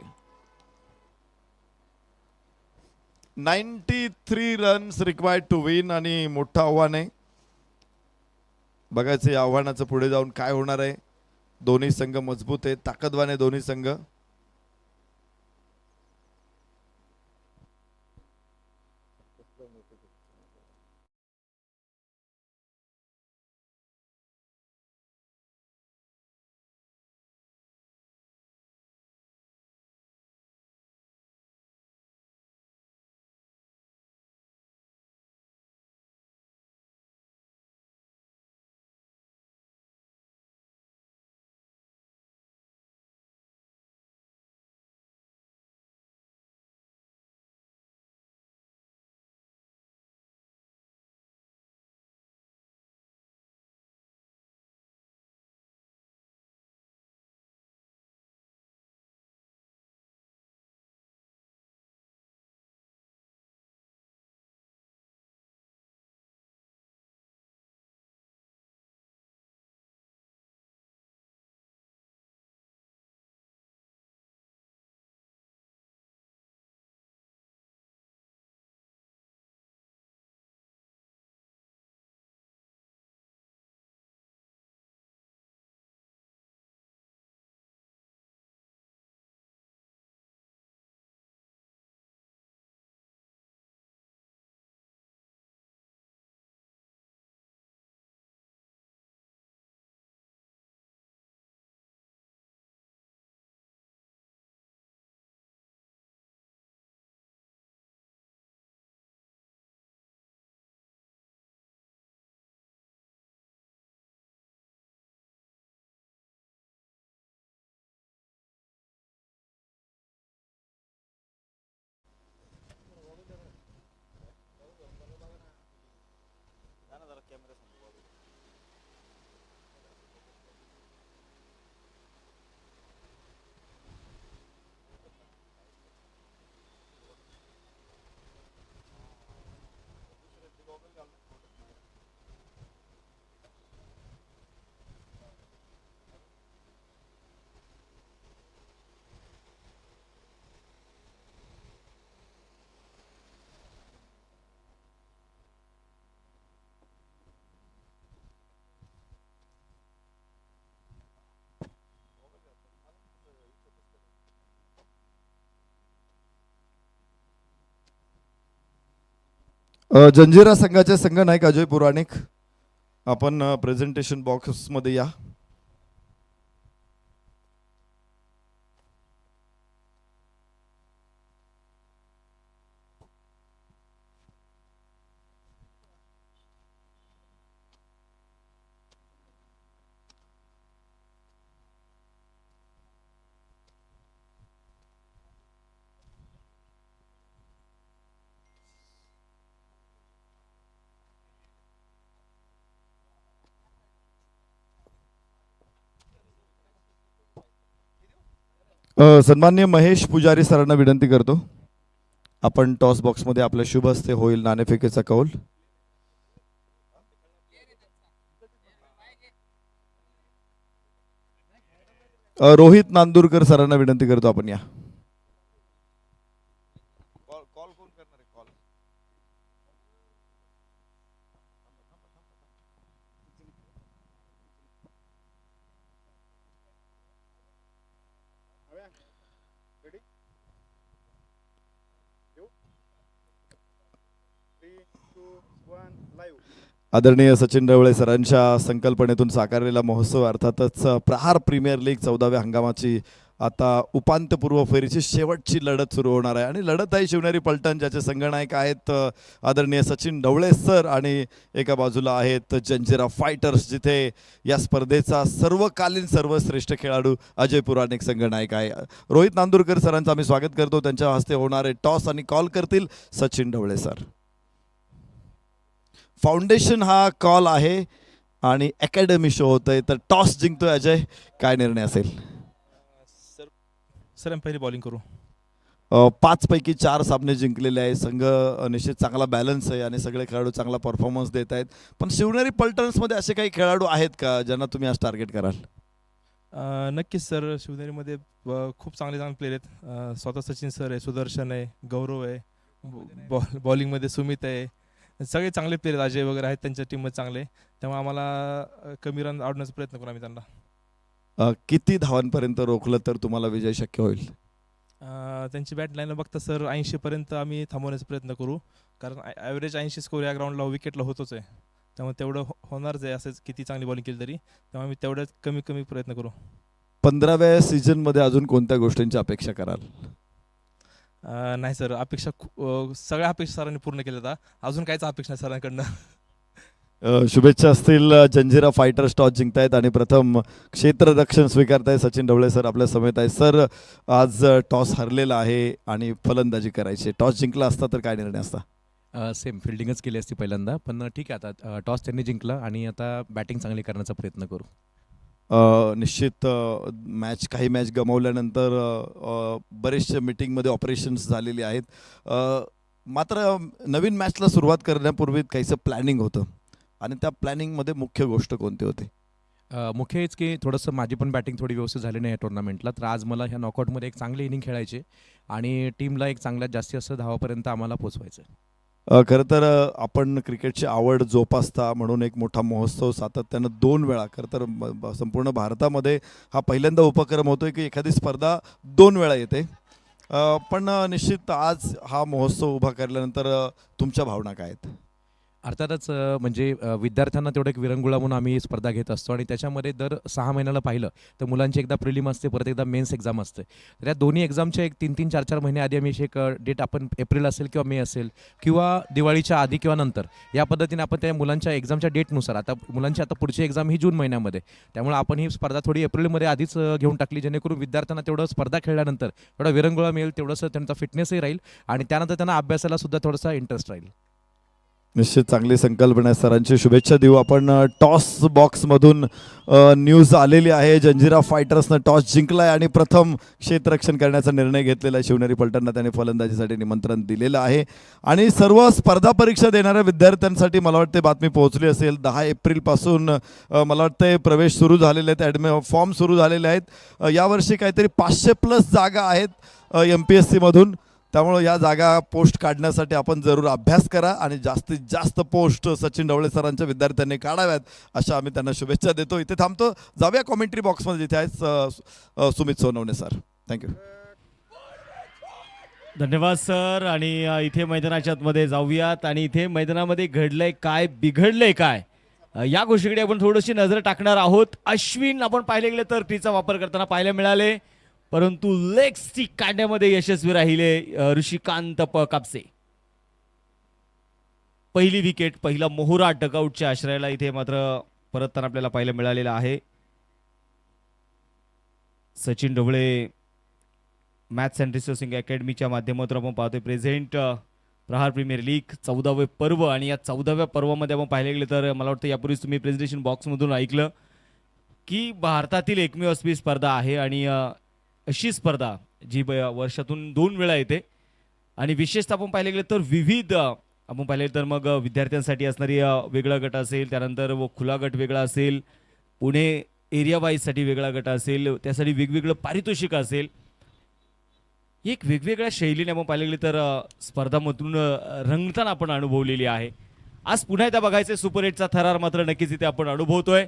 93 रन्स रिक्वायर्ड टू विन आणि मोठं आव्हान आहे. बघायचं या आव्हानाचं पुढे जाऊन काय होणार आहे. दोन्ही संघ मजबूत आहेत, ताकदवान आहे दोन्ही संघ. जंजिरा संघाचे संघनायक अजय पुराणिक, आपण प्रेझेंटेशन बॉक्समध्ये या. सन्माननीय महेश पुजारी सरांना विनंती करतो, आपण टॉस बॉक्समध्ये आपल्या शुभ हस्ते होईल नाणेफेकीचा कौल. रोहित नांदुरकर सरांना विनंती करतो, आपण या. आदरणीय सचिन ढवळे सरांच्या संकल्पनेतून साकारलेला महोत्सव, अर्थातच प्रहार प्रीमियर लीग 14व्या हंगामाची आता उपांत्यपूर्व फेरीची शेवटची लढत सुरू होणार आहे. आणि लढत आहे शिवनेरी पलटण, ज्याचे संघनायक आहेत आदरणीय सचिन ढवळे सर, आणि एका बाजूला आहेत जंजिरा फायटर्स, जिथे या स्पर्धेचा सर्वकालीन सर्वश्रेष्ठ खेळाडू अजय पुराणिक संघनायक आहे. रोहित नांदुरकर सरांचं आम्ही स्वागत करतो. त्यांच्या हस्ते होणारे टॉस आणि कॉल करतील सचिन ढवळे सर. फाउंडेशन हा कॉल आहे आणि अकॅडमी शो होत आहे, तर टॉस जिंकतोय अजय, काय निर्णय असेल? सर आम्ही पहिली बॉलिंग करू. 5 पैकी 4 सामने जिंकलेले आहे. संघ निश्चित चांगला बॅलन्स आहे आणि सगळे खेळाडू चांगला परफॉर्मन्स देत आहेत. पण शिवनेरी पलटन्समध्ये असे काही खेळाडू आहेत का ज्यांना तुम्ही आज टार्गेट कराल? नक्कीच सर, शिवनेरीमध्ये खूप चांगले प्लेयर आहेत. स्वतः सचिन सर आहे, सुदर्शन आहे, गौरव आहे, बॉलिंगमध्ये सुमित आहे. सगळे चांगले प्लेयर आहेत, अजय वगैरे आहेत त्यांच्या टीममध्ये चांगले. त्यामुळे आम्हाला कमी रन आवडण्याचा प्रयत्न करू आम्ही त्यांना. किती धावांपर्यंत रोखलं तर तुम्हाला विजय शक्य होईल? त्यांची बॅट लाईन बघता सर 80 पर्यंत आम्ही थांबवण्याचा प्रयत्न करू, कारण ॲव्हरेज 80 स्कोर या ग्राउंडला विकेटला होतोच आहे. त्यामुळे तेवढं होणारच आहे, असंच किती चांगली बॉलिंग केली तरी. त्यामुळे आम्ही तेवढ्याच कमी प्रयत्न करू. 15व्या सीझनमध्ये अजून कोणत्या गोष्टींची अपेक्षा कराल? नाही सर, अपेक्षा सगळ्या अपेक्षा सरांनी पूर्ण केल्या होत्या. अजून काहीच अपेक्षा नाही सरांकडनं. शुभेच्छा असतील. जंजिरा फायटर्स टॉस जिंकतायत आणि प्रथम क्षेत्ररक्षण स्वीकारतायत. सचिन ढवळे सर आपल्या समेत आहे. सर, आज टॉस हरलेला आहे आणि फलंदाजी करायची. टॉस जिंकला असता तर काय निर्णय असता? सेम फिल्डिंगच केली असती पहिल्यांदा, पण ठीक आहे, आता टॉस त्यांनी जिंकला आणि आता बॅटिंग चांगली करण्याचा प्रयत्न करू. निश्चित काही मॅच गमावल्यानंतर बरेचशा मीटिंगमध्ये ऑपरेशन्स झालेली आहेत. मात्र नवीन मॅचला सुरुवात करण्यापूर्वी काहीसं प्लॅनिंग होतं आणि त्या प्लॅनिंगमध्ये मुख्य गोष्ट कोणती होती? मुख्य हेच की थोडंसं माझी पण बॅटिंग थोडी व्यवस्थित झाली नाही या टुर्नामेंटला, तर आज मला ह्या नॉकआउटमध्ये एक चांगली इनिंग खेळायची आणि टीमला एक चांगल्यात जास्तीत जास्त धावापर्यंत आम्हाला पोचवायचं. खरं तर आपण क्रिकेटची आवड जोपासता म्हणून एक मोठा महोत्सव सातत्यानं 2 वेळा, खरं तर संपूर्ण भारतामध्ये हा पहिल्यांदा उपक्रम होतोय की एखादी स्पर्धा 2 वेळा येते. पण निश्चित आज हा महोत्सव उभा केल्यानंतर तुमच्या भावना काय आहेत? अर्थातच म्हणजे विद्यार्थ्यांना तेवढं एक विरंगुळा म्हणून आम्ही स्पर्धा घेत असतो आणि त्याच्यामध्ये दर 6 महिन्याला पाहिलं तर मुलांची एकदा प्रिलिम असते, परत एकदा मेन्स एक्झाम असते. तर या दोन्ही एक्झामच्या एक 3-3, 4-4 महिने आधी आम्ही एक डेट, आपण एप्रिल असेल किंवा मे असेल किंवा दिवाळीच्या आधी किंवा नंतर, या पद्धतीने आपण त्या मुलांच्या एक्झामच्या डेटनुसार, आता मुलांची आता पुढची एक्झाम ही जून महिन्यामध्ये, त्यामुळे आपण ही स्पर्धा थोडी एप्रिलमध्ये आधीच घेऊन टाकली, जेणेकरून विद्यार्थ्यांना तेवढं स्पर्धा खेळल्यानंतर थोडा विरंगुळा मिळेल, तेवढंसं त्यांचा फिटनेसही राहील आणि त्यानंतर त्यांना अभ्यासाला सुद्धा थोडासा इंटरेस्ट राहील. निश्चित चांगली संकल्पना आहे. सरांची शुभेच्छा देऊ आपण. टॉस बॉक्समधून न्यूज आलेली आहे. जंजिरा फायटर्सनं टॉस जिंकलाय आणि प्रथम क्षेत्ररक्षण करण्याचा निर्णय घेतलेला आहे. शिवनेरी पलटणला त्याने फलंदाजीसाठी निमंत्रण दिलेलं आहे आणि सर्व स्पर्धा परीक्षा देणाऱ्या विद्यार्थ्यांसाठी मला वाटते बातमी पोहोचली असेल. 10 एप्रिलपासून मला वाटतं प्रवेश सुरू झालेले आहेत, फॉर्म सुरू झालेले आहेत. यावर्षी काहीतरी 500+ जागा आहेत MPSC मधून. त्यामुळे या जागा पोस्ट काढण्यासाठी आपण जरूर अभ्यास करा आणि जास्तीत जास्त पोस्ट सचिन ढवळे सरांच्या विद्यार्थ्यांनी काढाव्यात, अशा आम्ही त्यांना शुभेच्छा देतो. इथे थांबतो, जाऊया कॉमेंट्री बॉक्समध्ये जिथे आहेत सुमित सोनवणे सर. थँक्यू. धन्यवाद सर. आणि इथे मैदानाच्या आतमध्ये जाऊयात आणि इथे मैदानामध्ये घडलंय काय, बिघडलंय काय, या गोष्टीकडे आपण थोडीशी नजर टाकणार आहोत. अश्विन आपण पाहिले गेले तर टीचा वापर करताना पाहायला मिळाले, परंतु लेग स्टिक काढण्यामध्ये यशस्वी राहिले ऋषिकांत कापसे. पहिली विकेट, पहिला मोहरा डगआउटच्या आश्रयाला इथे मात्र परतताना आपल्याला पाहायला मिळालेला आहे. Sachin Dhawale maths and resourcing अकॅडमीच्या माध्यमातून आपण पाहतोय प्रेझेंट प्रहार प्रीमियर लीग 14वे पर्व. आणि या 14व्या पर्वामध्ये आपण पाहिले गेले तर मला वाटतं यापूर्वीच तुम्ही प्रेझेंटेशन बॉक्समधून ऐकलं की भारतातील एकमेव अशी स्पर्धा आहे आणि अशी स्पर्धा जी वर्षातून 2 वेळा येते. आणि विशेषतः आपण पाहिले गेले तर विविध आपण पाहिले तर मग विद्यार्थ्यांसाठी असणारी वेगळा गट असेल, त्यानंतर खुला गट वेगळा असेल, पुणे एरिया वाईजसाठी वेगळा गट असेल, त्यासाठी वेगवेगळं पारितोषिक असेल. एक वेगवेगळ्या शैलीने आपण पाहिले गेले तर स्पर्धामधून रंगताना आपण अनुभवलेली आहे. आज पुन्हा एकदा बघायचे सुपर 8चा थरार मात्र नक्कीच इथे आपण अनुभवतोय.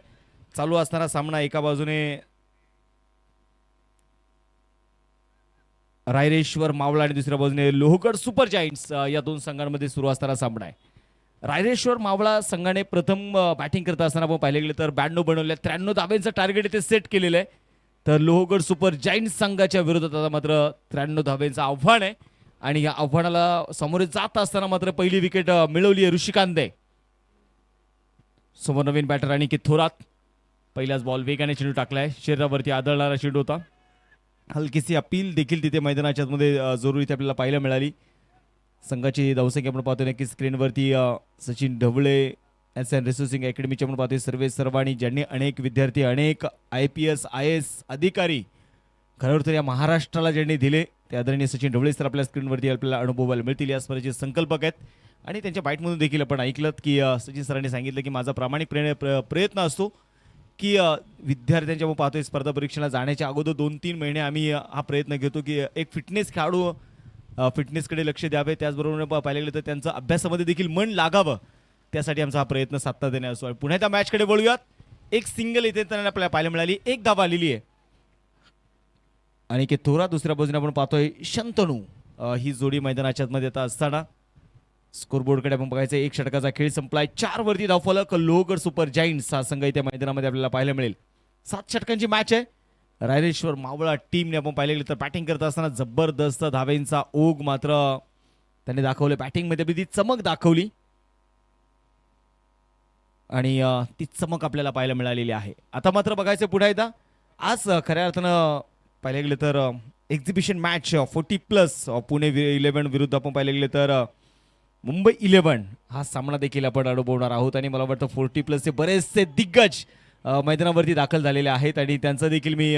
चालू असणारा सामना एका बाजूने रायरेश्वर मावळा आणि दुसऱ्या बाजूने लोहगड सुपर जायंट्स या दोन संघांमध्ये सुरू असणारा सामना आहे. रायरेश्वर मावळा संघाने प्रथम बॅटिंग करत असताना आपण पाहिले गेले तर 92 बनवले, 93 धाब्यांचं टार्गेट इथे सेट केलेलं आहे. तर लोहगड सुपर जायंट्स संघाच्या विरोधात आता मात्र 93 धाब्यांचं आव्हान आहे आणि या आव्हानाला सामोरे जात असताना मात्र पहिली विकेट मिळवली आहे ऋषिकांतने. समोर नवीन बॅटर अनिकेत थोरात. पहिलाच बॉल वेगाने चेंडू टाकलाय, शरीरावरती आदळणारा चेंडू होता. हलकीशी अपील देखील तिथे मैदानाच्या मध्ये जरूर इथे आपल्याला पाहायला मिळाली. संघाची धावसंख्या आपण पाहतो नक्की स्क्रीनवरती. Sachin Dhawale maths and resourcing अकॅडमीचे आपण पाहतोय सर्वांनी ज्यांनी अनेक विद्यार्थी, अनेक IPS IAS अधिकारी खरं तर या महाराष्ट्राला ज्यांनी दिले ते आदरणीय सचिन ढवळे सर आपल्या स्क्रीनवरती आपल्याला अनुभवायला मिळतील. या स्पर्धेचे संकल्पक आहेत आणि त्यांच्या बाईटमधून देखील आपण ऐकलं की सचिन सरांनी सांगितलं की माझा प्रामाणिक प्रयत्न असतो की विद्यार्थ्यांच्या आपण पाहतोय स्पर्धा परीक्षेला जाण्याच्या अगोदर 2-3 महिने आम्ही हा प्रयत्न घेतो की एक फिटनेस खेळाडू फिटनेसकडे लक्ष द्यावे, त्याचबरोबर पाहिलं गेलं तर त्यांचं अभ्यासामध्ये देखील मन लागावं, त्यासाठी आमचा हा प्रयत्न साधता देणे असो. पुन्हा त्या मॅचकडे वळूयात. एक सिंगल इथे त्यांना आपल्याला पाहायला मिळाली, एक धाव आलेली आहे आणि की थोरा दुसऱ्या बाजूने आपण पाहतोय शंतनू. ही जोडी मैदानाच्या मध्ये आता असताना स्कोरबोर्डकडे आपण बघायचं. 1 षटकाचा खेळ संपलाय, 4 वरती धावफलक. लोहगड सुपर जायंट्स हा संघ इथे मैदानामध्ये आपल्याला पाहायला मिळेल. 7 षटकांची मॅच आहे. रायरेश्वर मावळा टीमने आपण पाहिले गेलं तर बॅटिंग करत असताना जबरदस्त धावेंचा ओघ मात्र त्यांनी दाखवले. बॅटिंगमध्ये ती चमक दाखवली आणि ती चमक आपल्याला पाहायला मिळालेली आहे. आता मात्र बघायचं पुढे एकदा. आज खऱ्या अर्थानं पाहिले गेले तर एक्झिबिशन मॅच 40+ पुणे 11 विरुद्ध आपण पाहिले गेले तर मुंबई 11 हा सामना देखील आपण अनुभवणार आहोत. आणि मला वाटतं 40+ चे बरेचसे दिग्गज मैदानावरती दाखल झालेले आहेत आणि त्यांचं देखील मी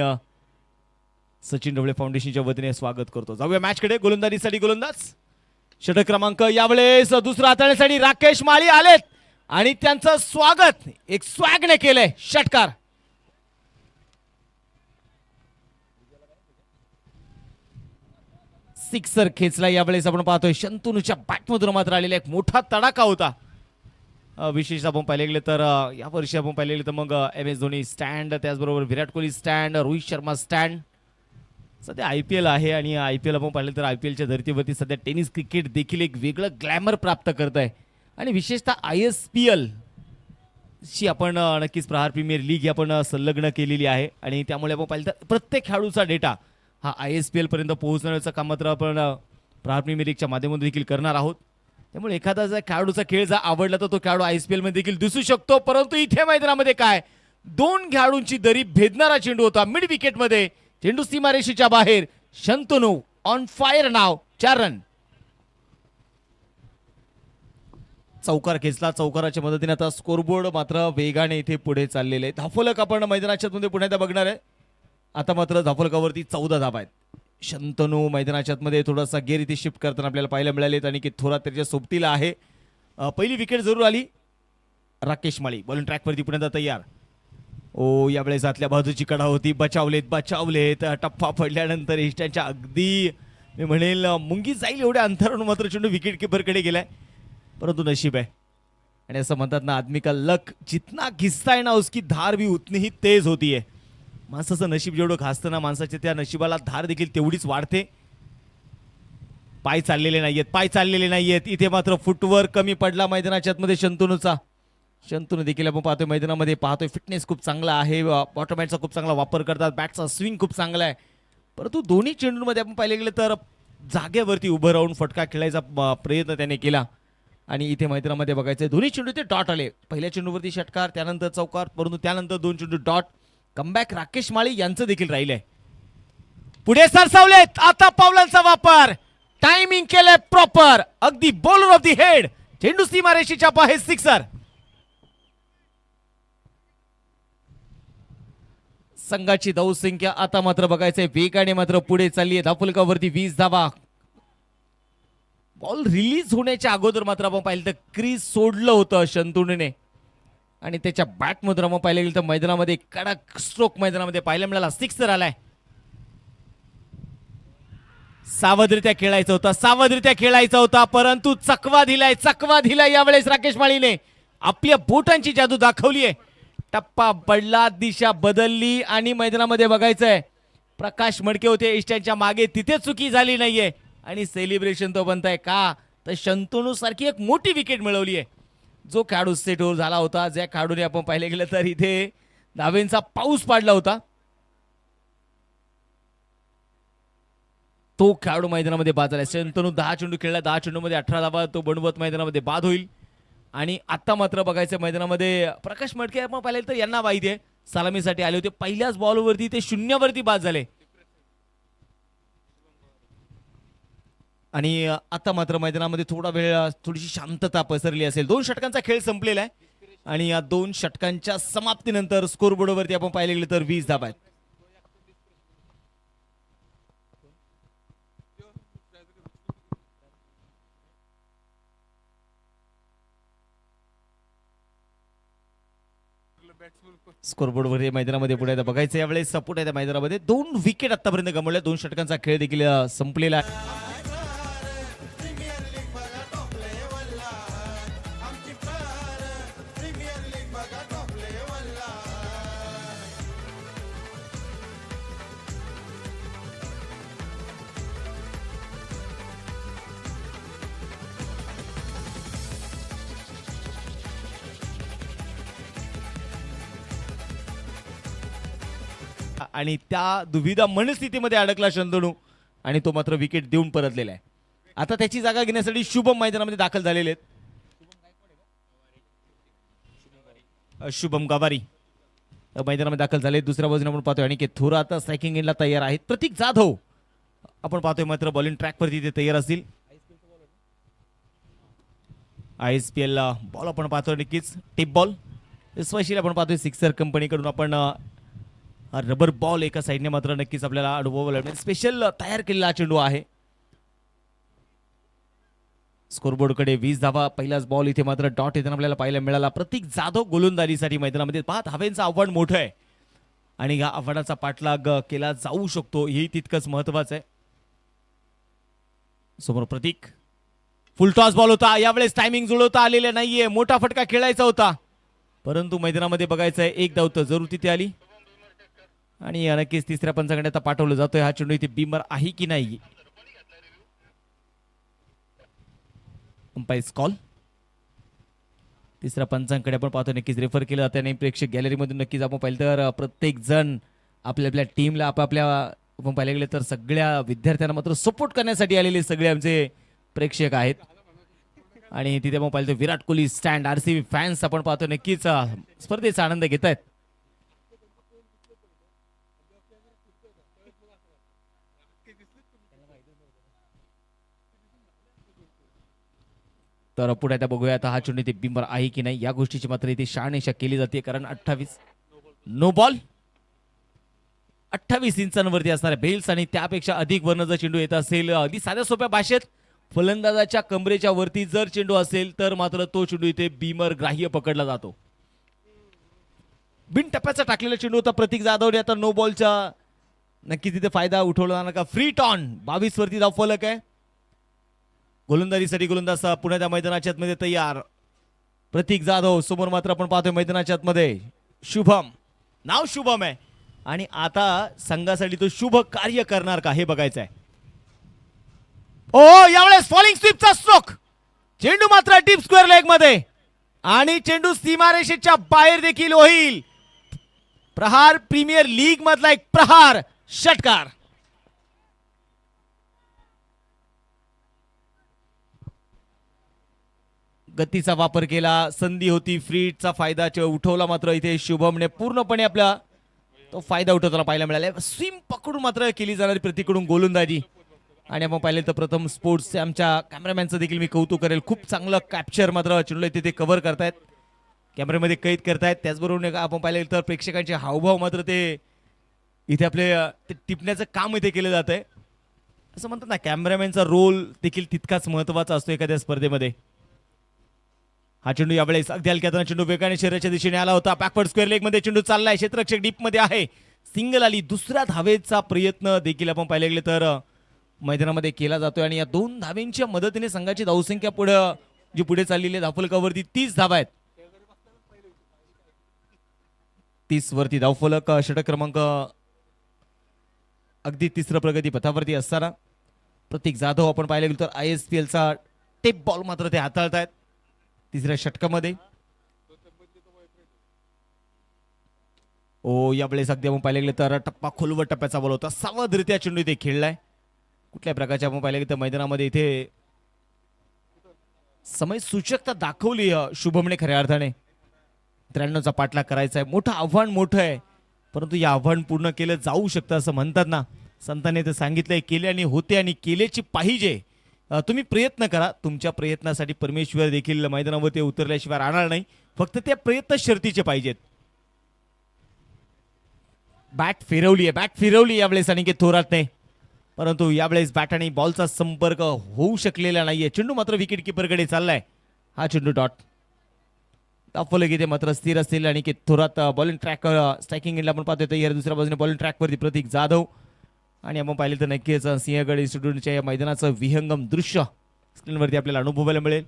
सचिन ढवळे फाउंडेशनच्या वतीने स्वागत करतो. जाऊया मॅचकडे. गोलंदाजीसाठी गोलंदाज षटक क्रमांक यावेळेस दुसरा हाताळण्यासाठी राकेश माळी आलेत आणि त्यांचं स्वागत एक स्वॅगने केलंय. षटकार सिक्सर खेचला यावेळेस आपण पाहतोय. शंतनूच्या बॅटमधून मात्र आलेला एक मोठा तडाखा होता. विशेष आपण पाहिले गेले तर या वर्षी आपण पाहिले गेले तर मग MS धोनी स्टँड, त्याचबरोबर विराट कोहली स्टँड, रोहित शर्मा स्टँड. सध्या IPL आहे आणि IPL आपण पाहिलं तर IPLच्या धर्तीवरती सध्या टेनिस क्रिकेट देखील एक वेगळं ग्लॅमर प्राप्त करत आहे. आणि विशेषतः ISPL शी आपण नक्कीच प्रहार प्रीमियर लीग आपण संलग्न केलेली आहे आणि त्यामुळे आपण पाहिलं तर प्रत्येक खेळाडूचा डेटा हा ISPL पर्यंत पोहोचवण्याचं काम मात्र आपण प्रहार प्रीमियर लीगच्या माध्यमातून देखील करणार आहोत. त्यामुळे एखादा जर खेळाडूचा खेळ जर आवडला तर तो खेळाडू ISPL मध्ये देखील दिसू शकतो. परंतु इथे मैदानामध्ये काय 2 खेळाडूंची दरी भेदणारा चेंडू होता. मिड विकेटमध्ये चेंडू सीमारेषेच्या बाहेर. Shantanu on fire now. 4 run. चौकार खेचला. चौकाराच्या मदतीने आता स्कोरबोर्ड मात्र वेगाने इथे पुढे चाललेले आहे. धावफलक आपण मैदानाच्या मध्ये पुन्हा एकदा बघणार आहे. आता मात्र धावफलकावरती 14 धावा आहेत. शंतनू मैदानाच्या मध्ये थोडासा गेअर इथे शिफ्ट करताना आपल्याला पाहायला मिळालेत आणि की थोरात त्याच्या सोबतीला आहे. पहिली विकेट जरूर आली. राकेश माळी बॉलिंग ट्रॅकवरती पुन्हा तयार. यावेळेस आतल्या बाजूची कडा होती. बचावलेत. टप्पा पडल्यानंतर इष्टांच्या अगदी मी म्हणेल मुंगी जाईल एवढ्या अंतरावरून मात्र चेंडू विकेट किपरकडे गेलाय. परंतु नशीब आहे आणि असं म्हणतात ना आदमी का लक जितना घिसता है ना उसकी धार भी उतनी ही तेज होती है. माणसाचं नशीब जेवढं घासतं ना माणसाच्या त्या नशिबाला धार देखील तेवढीच वाढते. पाय चाललेले नाहीयेत इथे मात्र फुटवर कमी पडला मैदानाच्या आतमध्ये शंतनूचा. शंतनू देखील आपण पाहतोय मैदानामध्ये पाहतोय फिटनेस खूप चांगला आहे, बॉटम बॅटचा खूप चांगला वापर करतात, बॅटचा स्विंग खूप चांगला आहे. परंतु दोन्ही चेंडूंमध्ये आपण पाहिले गेले तर जागेवरती उभं राहून फटका खेळायचा प्रयत्न त्याने केला. आणि इथे मैदानामध्ये बघायचं दोन्ही चेंडू ते डॉट आले. पहिल्या चेंडूवरती षटकार, त्यानंतर चौकार, परंतु त्यानंतर 2 चेंडू डॉट. कमबॅक राकेश माळी यांचं देखील राहिलंय. पुढे सरसावलेत, आता पावलांचा वापर, टायमिंग केलंय प्रॉपर, अगदी बॉलर ऑफ दी हेड, चेंडू सीमारेषेच्या बाहेर, सिक्सर. संघाची धावसंख्या आता मात्र बघायचंय वेगाने मात्र पुढे चालली आहे. धावफलकावरती 20 धावा. बॉल रिलीज होण्याच्या अगोदर मात्र आपण पाहिलं तर क्रीज सोडलं होतं शंतनूने आणि त्याच्या बॅटमधून आपण पाहिलं गेलं तर मैदानामध्ये कडक स्ट्रोक मैदानामध्ये पाहायला मिळाला. सिक्सर आलाय. सावधरित्या खेळायचा होता परंतु चकवा दिलाय यावेळेस राकेश माळीने. आपल्या बोटांची जादू दाखवली आहे. टप्पा पडला, दिशा बदलली आणि मैदानामध्ये बघायचंय प्रकाश मडके होते इष्टांच्या मागे, तिथे चुकी झाली नाहीये आणि सेलिब्रेशन तो बनताय का तर शंतनू सारखी एक मोठी विकेट मिळवली आहे. जो खेळाडू सेट झाला होता, ज्या खेळाडूने आपण पाहिले गेलं तर इथे धावेंचा पाऊस पाडला होता, तो खेळाडू मैदानामध्ये बाद झाला. शंतनू 10 चेंडू खेळला, 10 चेंडूमध्ये 18 धावा तो बनवत मैदानामध्ये बाद होईल. आणि आता मात्र बघायचं मैदानामध्ये प्रकाश मडके आपण पाहिले तर यांना माहिती आहे सलामीसाठी आले होते, पहिल्याच बॉलवरती ते शून्यावरती बाद झाले. आणि आता मात्र मैदानामध्ये थोडा वेळ थोडीशी शांतता पसरली असेल. 2 षटकांचा खेळ संपलेला आहे आणि या 2 षटकांच्या समाप्तीनंतर स्कोरबोर्डवरती आपण पाहिले गेले तर 20 धावा आहेत. स्कोरबोर्डवर मैदानामध्ये पुढे बघायचं यावेळेस सपोर्ट आहे त्या मैदानामध्ये. 2 विकेट आतापर्यंत गमावल्या. 2 षटकांचा खेळ देखील संपलेला आहे. आणि त्या दुविधा मनस्थितीमध्ये अडकला शंतनू आणि तो मात्र विकेट देऊन परतलेला आहे. आता त्याची जागा घेण्यासाठी शुभम मैदानामध्ये दाखल झालेले आहेत. शुभम गावारी मैदानामध्ये दाखल झाले. दुसऱ्या बाजूने आपण पाहतोय आणि थोरा आता स्ट्रायकिंग एंडला तयार आहेत. प्रतीक जाधव आपण पाहतोय मात्र बॉलिंग ट्रॅकवरती ते तयार असतील. ISPL बॉल आपण पाहतोय नक्कीच टिप बॉल. स्पेशली आपण पाहतोय सिक्सर कंपनीकडून आपण रबर बॉल एका साईडने मात्र नक्कीच आपल्याला अनुभव स्पेशल तयार केलेला चेंडू आहे. स्कोरबोर्डकडे 20 धावा. पहिलाच बॉल इथे मात्र डॉट येताना आपल्याला पाहायला मिळाला. प्रतीक जाधव गोलंदाजीसाठी मैदानामध्ये 5 धावेंचं आव्हान मोठं आहे आणि या आव्हानाचा पाठलाग केला जाऊ शकतो हे तितकंच महत्वाचं आहे. समोर प्रतीक फुल टॉस बॉल होता. यावेळेस टायमिंग जुळवता आलेला नाहीये. मोठा फटका खेळायचा होता परंतु मैदानामध्ये बघायचंय 1 धाव तर जरूर तिथे आली आणि नक्कीच तिसऱ्या पंचाकडे आता पाठवलं जातोय. हा चेंडू इथे बीमर आहे की नाही अंपायर्स कॉल. तिसऱ्या पंचांकडे आपण पाहतो नक्कीच रेफर केलं जातं आणि प्रेक्षक गॅलरीमधून नक्कीच आपण पाहिलं तर प्रत्येक जण आपल्या आपल्या टीमला आपापल्या आपण पाहिलं गेलं तर सगळ्या विद्यार्थ्यांना मात्र सपोर्ट करण्यासाठी आलेले सगळे आमचे प्रेक्षक आहेत. आणि तिथे आपण पाहिलं Virat Kohli stand RCB fans आपण पाहतो नक्कीच स्पर्धेचा आनंद घेत आहेत. तर पुढे आता बघूया आता हा चेंडू इथे बिंबर आहे की नाही या गोष्टीची मात्र इथे शहानिशा केली जाते कारण 28 नो बॉल 28 इंचांवरती असणाऱ्या बेल्स आणि त्यापेक्षा अधिक वर्ण जर चेंडू येत असेल अगदी साध्या सोप्या भाषेत फलंदाजाच्या कमरेच्या वरती जर चेंडू असेल तर मात्र तो चेंडू इथे बीमर ग्राह्य पकडला जातो. बिन टप्प्याचा टाकलेला चेंडू होता प्रतीक जाधवने. आता नो बॉलचा नक्की तिथे फायदा उठवला जाणार का. फ्री टॉन 22 वरती धाव फलक आहे. गोलंदाजीसाठी गोलंदाज पुन्हा त्या मैदानाच्या आतमध्ये तयार. प्रतीक जाधव समोर मात्र आपण पाहतोय मैदानाच्या आतमध्ये शुभम. नाव शुभम आहे आणि आता संघासाठी तो शुभ कार्य करणार का हे बघायचं आहे. ओ यावेळेस फॉलिंग स्वीपचा स्ट्रोक, चेंडू मात्र डीप स्क्वेअर लेग मध्ये आणि चेंडू सीमारेषेच्या बाहेर देखील होईल. प्रहार प्रीमियर लीग मधला एक प्रहार षटकार. गतीचा वापर केला, संधी होती, फ्रीडचा फायदा उठवला, मात्र इथे शुभमने पूर्णपणे आपला तो फायदा उठवताना पाहायला मिळाला. स्विम पकडून मात्र केली जाणारी प्रतिकडून गोलंदाजी. आणि आपण पाहिले तर प्रथम स्पोर्ट्स आमच्या कॅमेरामॅनचं देखील मी कौतुक करेल. खूप चांगलं कॅप्चर मात्र चेंडूला तिथे कव्हर करतायत, कॅमेऱ्यामध्ये कैद करतायत. त्याचबरोबर आपण पाहिले तर प्रेक्षकांचे हावभाव मात्र ते इथे आपले ते टिपण्याचं काम इथे केलं जात आहे. असं म्हणतात ना, कॅमेरामॅनचा रोल देखील तितकाच महत्वाचा असतो एखाद्या स्पर्धेमध्ये. हा चेंडू यावेळेस अगदी हलक्यात चेंडू वेगाने शरीराच्या दिशेने आला होता. बॅकवर्ड स्क्वेअर लेग मध्ये चेंडू चाललाय, क्षेत्ररक्षक डीप मध्ये आहे, सिंगल आली. दुसऱ्या धावेचा प्रयत्न देखील आपण पाहिले गेले तर मैदानामध्ये केला जातोय आणि या 2 धावेंच्या मदतीने संघाची धावसंख्या पुढे चाललेली आहे. धावफलकावरती 30 धावा आहेत. 30 वरती धावफलक. षटक क्रमांक अगदी तिसरं प्रगती पथावरती असताना प्रतीक जाधव आपण पाहिले गेलो तर ISPL चा टेप बॉल मात्र ते हाताळतायत तिसऱ्या षटकामध्ये. ओ यावेळेस अगदी आपण पाहिले गेले तर टप्पा खोलवर टप्प्याचा बॉल होता. सावधरित्या चेंडू इथे खेळलाय. कुठल्या प्रकारच्या आपण पाहिले तर मैदानामध्ये इथे समय सूचकता दाखवली शुभमने खऱ्या अर्थाने. 93चा पाठलाग करायचा आहे. मोठं आव्हान मोठं आहे, परंतु या आव्हान पूर्ण केलं जाऊ शकतं असं म्हणतात ना. संतांनी तर सांगितलंय, केले आणि होते आणि केलेची पाहिजे. तुम्ही प्रयत्न करा. तुमच्या प्रयत्नासाठी परमेश्वर देखील मैदानावरती उतरल्याशिवाय राहणार नाही. फक्त त्या प्रयत्न शर्तीचे पाहिजेत. बॅट फिरवली यावेळेस अनिकेत थोरातने, परंतु यावेळेस बॅट आणि बॉलचा संपर्क होऊ शकलेला नाहीये. चेंडू मात्र विकेट किपरकडे चाललाय. हा चेंडू डॉट. फलक इथे मात्र स्थिर असतील Aniket Thorat. Bowling track striking एंडला आपण पाहतोय तयार. दुसऱ्या बाजूने बॉलिंग ट्रॅकवरती प्रतीक जाधव. आणि आपण पाहिले तर नक्कीच सिंहगड इन्स्टिट्यूटच्या या मैदानाचं विहंगम दृश्य स्क्रीनवरती आपल्याला अनुभवायला मिळेल.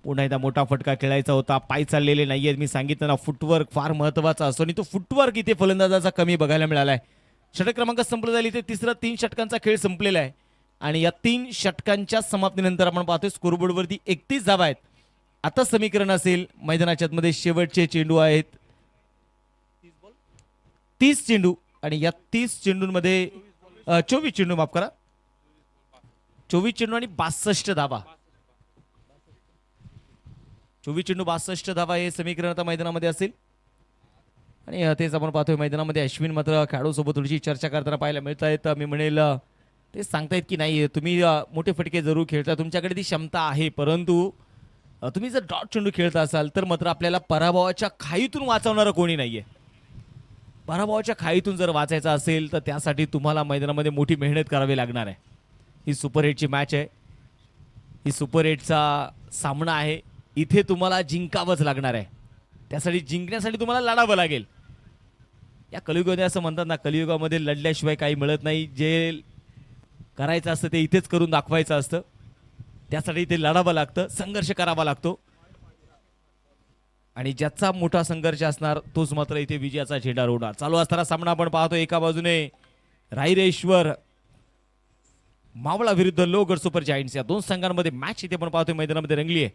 पुन्हा एकदा मोठा फटका खेळायचा होता. पाय चाललेले नाहीयेत. मी सांगितलं ना, फुटवर्क फार महत्वाचा असतो आणि तो फुटवर्क इथे फलंदाजाचा कमी बघायला मिळालाय. षटक क्रमांक संपलं झाली. इथे तिसरा 3 षटकांचा खेळ संपलेला आहे आणि या 3 षटकांच्या समाप्तीनंतर आपण पाहतोय स्कोरबोर्डवरती 31 धावा आहेत. आता समीकरण असेल मैदानाच्या मध्ये शेवटचे चेंडू आहेत 30 चेंडू आणि या 30 चेंडूंमध्ये 24 चेंडू, माफ करा, 24 चेंडू आणि 62 धावा. 24 चेंडू 62 धावा हे समीकरण आता मैदानामध्ये असेल. आणि तेच आपण पाहतोय मैदानामध्ये अश्विन मात्र खेळाडूसोबत थोडीशी चर्चा करताना पाहायला मिळत आहेत. मी म्हणेल ते सांगतायत की नाही, तुम्ही मोठे फटके जरूर खेळता, तुमच्याकडे ती क्षमता आहे, परंतु तुम्ही जर डॉट चेंडू खेळत असाल तर मात्र आपल्याला पराभवाच्या खाईतून वाचवणारं कोणी नाहीये. पराभवाच्या खाईतून जर वाचायचं असेल तर त्यासाठी तुम्हाला मैदानामध्ये मोठी मेहनत करावी लागणार आहे. ही सुपर 8ची मॅच आहे. ही सुपर 8चा सामना आहे. इथे तुम्हाला जिंकावंच लागणार आहे. त्यासाठी जिंकण्यासाठी तुम्हाला लढावं लागेल. या कलियुगामध्ये असं म्हणतात ना, कलियुगामध्ये लढल्याशिवाय काही मिळत नाही. जे करायचं असतं ते इथेच करून दाखवायचं असतं. त्यासाठी इथे लढावं लागतं, संघर्ष करावा लागतो आणि ज्याचा मोठा संघर्ष असणार तोच मात्र इथे विजयाचा झेंडा रोवणार. चालू असताना सामना आपण पाहतो. एका बाजूने रायरेश्वर मावळा विरुद्ध लोहगड सुपर जायंट्स, या 2 संघांमध्ये मॅच इथे आपण पाहतोय मैदानामध्ये रंगली आहे.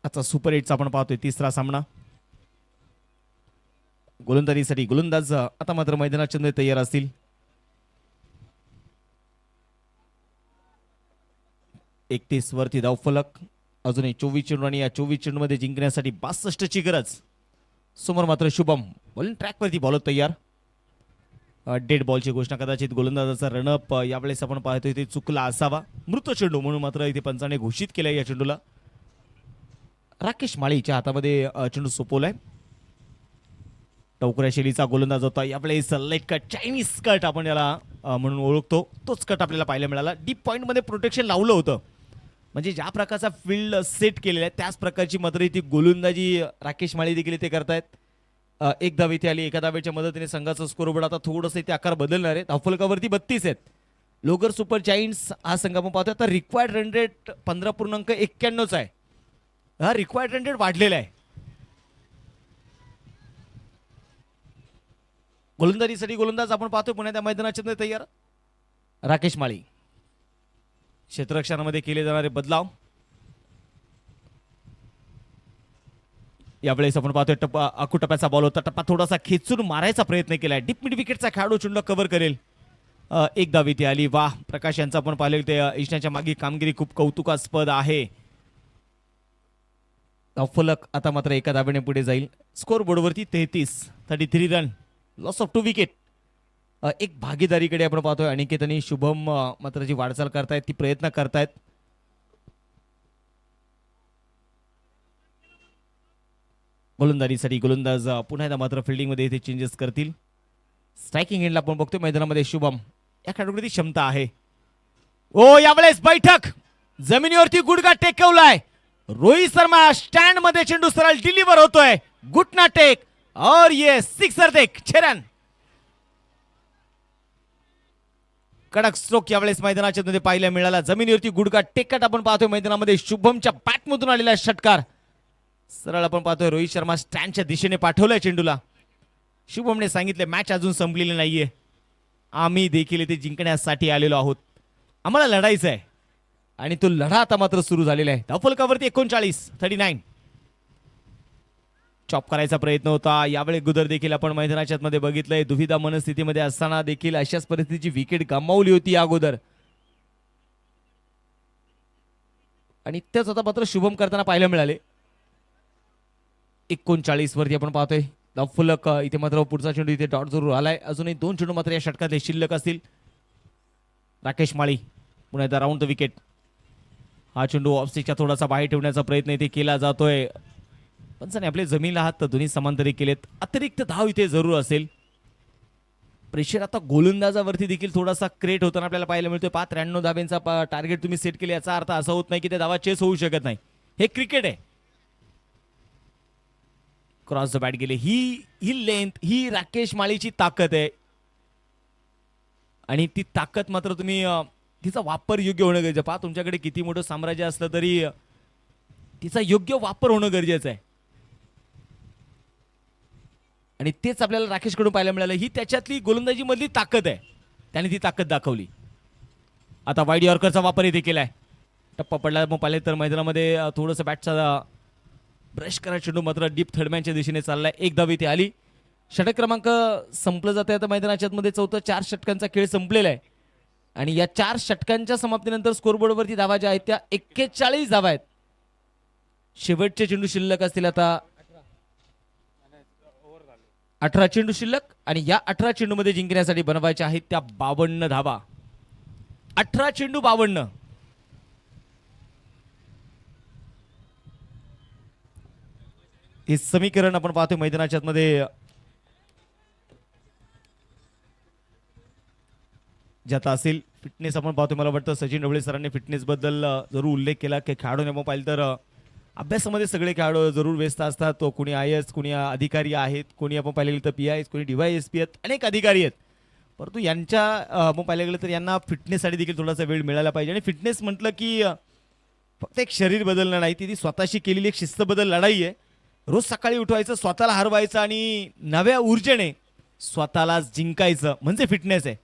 आता सुपर 8चा आपण पाहतोय तिसरा सामना. गोलंदाजीसाठी गोलंदाज आता मात्र मैदानाच्या मध्ये तयार असतील. एकतीस वरती धावफलक. अजूनही 24 चेंडू आणि या 24 चेंडू मध्ये जिंकण्यासाठी 62ची गरज. समोर मात्र शुभम बॉलिंग ट्रॅकवरती बॉलर तयार. डेड बॉलची घोषणा कदाचित गोलंदाजाचा रनअप यावेळेस आपण पाहतोय ते चुकला असावा. मृत चेंडू म्हणून मात्र इथे पंचाने घोषित केलाय या चेंडूला. राकेश माळीच्या हातामध्ये चेंडू सोपवलाय. टवकऱ्या शैलीचा गोलंदाज होता यावेळेस. लेट कट, चायनीज कट आपण याला म्हणून ओळखतो, तोच कट आपल्याला पाहायला मिळाला. डीप पॉइंट मध्ये प्रोटेक्शन लावलं होतं, म्हणजे ज्या प्रकारचा फील्ड सेट केलेला आहे त्याच प्रकारची मात्र ती गोलंदाजी राकेश माळी देखील ते करतायत. एक धाव इथे आली. एका धावेच्या मदतीने संघाचा स्कोरबोर्ड आता थोडंसं इथे आकार बदलणार आहे. धावफलकावरती 32 आहेत. लोगर सुपर जायंट्स हा संघ आपण पाहतोय. आता रिक्वायर्ड रन रेट 15.91 आहे. हा रिक्वायर्ड रन रेट वाढलेला आहे. गोलंदाजीसाठी गोलंदाज आपण पाहतोय पुन्हा त्या मैदानाच्या तयार राकेश माळी. क्षेत्ररक्षणामध्ये केले जाणारे बदलाव यावेळेस आपण पाहतोय टप्पा टप्प्याचा बॉल होता. टप्पा थोडासा खेचून मारायचा प्रयत्न केलाय. डीप मिड विकेटचा खेळाडू चेंडू कव्हर करेल. एक धाव इथे आली. वाह, प्रकाश यांचा आपण पाहिलं ते ईशनाच्या मागे कामगिरी खूप कौतुकास्पद आहे. फलक आता मात्र एका धावेने पुढे जाईल. स्कोर बोर्डवरती 33 रन, लॉस ऑफ 2 विकेट. एक भागीदारीकडे आपण पाहतोय. अनिकेत आणि शुभम मात्र जी वाटचाल करतायत ती प्रयत्न करतायत. गोलंदाजीसाठी गोलंदाज पुन्हा एकदा मात्र फिल्डिंग मध्ये इथे चेंजेस करतील. स्ट्रायकिंग एंडला आपण बघतोय मैदानामध्ये शुभम या खेळाडूकडे ती क्षमता आहे. ओ यावेळेस बैठक जमिनीवरती गुडघा टेकवलाय. रोहित शर्मा स्टँड मध्ये चेंडू सरळ डिलिव्हर होतोय. घुटना टेक और ये सिक्सर देख 6 रन. कडक स्ट्रोक यावेळेस मैदानाच्या मध्ये पाहायला मिळाला. जमिनीवरती गुडघा टेकत आपण पाहतोय मैदानामध्ये शुभमच्या बॅटमधून आलेला षटकार. सरळ आपण पाहतोय रोहित शर्मा स्टँडच्या दिशेने पाठवलाय चेंडूला. शुभमने सांगितले मॅच अजून संपलेली नाहीये, आम्ही देखील इथे जिंकण्यासाठी आलेलो आहोत, आम्हाला लढायचं आहे. आणि तो लढा आता मात्र सुरू झालेला आहे. धावफलकावरती 39 चॉप करायचा प्रयत्न होता. यावेळी गुदर देखील आपण मैदानाच्या मध्ये बघितलंय. दुविधा मनस्थितीमध्ये असताना देखील अशाच परिस्थितीची विकेट गमावली होती अगोदर. आणि तेच आता मात्र शुभम करताना पाहायला मिळाले. 39 वरती आपण पाहतोय धावफलक. इथे मात्र पुढचा चेंडू इथे डॉट जरूर आलाय. अजूनही 2 चेंडू मात्र या षटकातले शिल्लक असतील. राकेश माळी पुन्हा एकदा राऊंड द विकेट. हा चेंडू ऑफस्टिकच्या थोडासा बाहेर ठेवण्याचा प्रयत्न इथे केला जातोय. पंचाने आपले जमीनला हात दोन्ही समांतरी केलेत. अतिरिक्त धाव इथे जरूर असेल. प्रेशर आता गोलंदाजावरती देखील थोडासा क्रिएट होताना आपल्याला पाहायला मिळतोय. 93 धाब्यांचा टार्गेट तुम्ही सेट केले याचा अर्थ असा होत नाही की त्या धावा चेस होऊ शकत नाही. हे क्रिकेट आहे. क्रॉस द बॅट गेले. ही लेंथ, ही राकेश माळीची ताकद आहे. आणि ती ताकद मात्र तुम्ही तिचा वापर योग्य होणं गरजेचं. पहा तुमच्याकडे किती मोठं साम्राज्य असलं तरी तिचा योग्य वापर होणं गरजेचं आहे. आणि तेच आपल्याला राकेशकडून पाहायला मिळालं. ही त्याच्यातली गोलंदाजी मधली ताकद आहे. त्याने ती ताकद दाखवली. आता वाईड यॉर्करचा वापर इथे केलाय. टप्पा पडला मग पाहिले तर मैदानामध्ये थोडंसं बॅटचा ब्रश करा चेंडू मात्र डीप थर्डमॅनच्या दिशेने चाललाय. एक धाव इथे आली. षटक क्रमांक संपलं जाते आता मैदानाच्या मध्ये. 4 षटकांचा खेळ संपलेला आहे. आणि या 4 षटकांच्या समाप्तीनंतर स्कोरबोर्डवरती धावा ज्या आहेत त्या 41 धावा आहेत. शेवटचे चेंडू शिल्लक असतील आता 18 चेंडू शिल्लक. आणि या 18 चेंडू मध्ये जिंकण्यासाठी बनवायच्या आहेत त्या 52 धावा. 18 चेंडू 52. हे समीकरण आपण पाहतोय मैदानाच्या मध्ये. ज्यात असेल फिटनेस आपण पाहतोय. मला वाटतं सचिन ढवळे सरांनी फिटनेस बद्दल जरूर उल्लेख केला की खेळाडूने आपण पाहिलं तर अभ्यासामध्ये सगळे खेळाडू जरूर व्यस्त असतात. तो कोणी IAS, कोणी अधिकारी आहेत, कोणी आपण पाहिलं तर PIS, कोणी DYSP आहेत, अनेक अधिकारी आहेत. परंतु यांच्या आपण पाहिलं गेलं तर यांना फिटनेससाठी देखील थोडासा वेळ मिळाला पाहिजे. आणि फिटनेस म्हटलं की फक्त एक शरीर बदलणं नाही, ती स्वतःशी केलेली एक शिस्तबद्दल लढाई आहे. रोज सकाळी उठवायचं, स्वतःला हरवायचं आणि नव्या ऊर्जेने स्वतःला जिंकायचं म्हणजे फिटनेस आहे.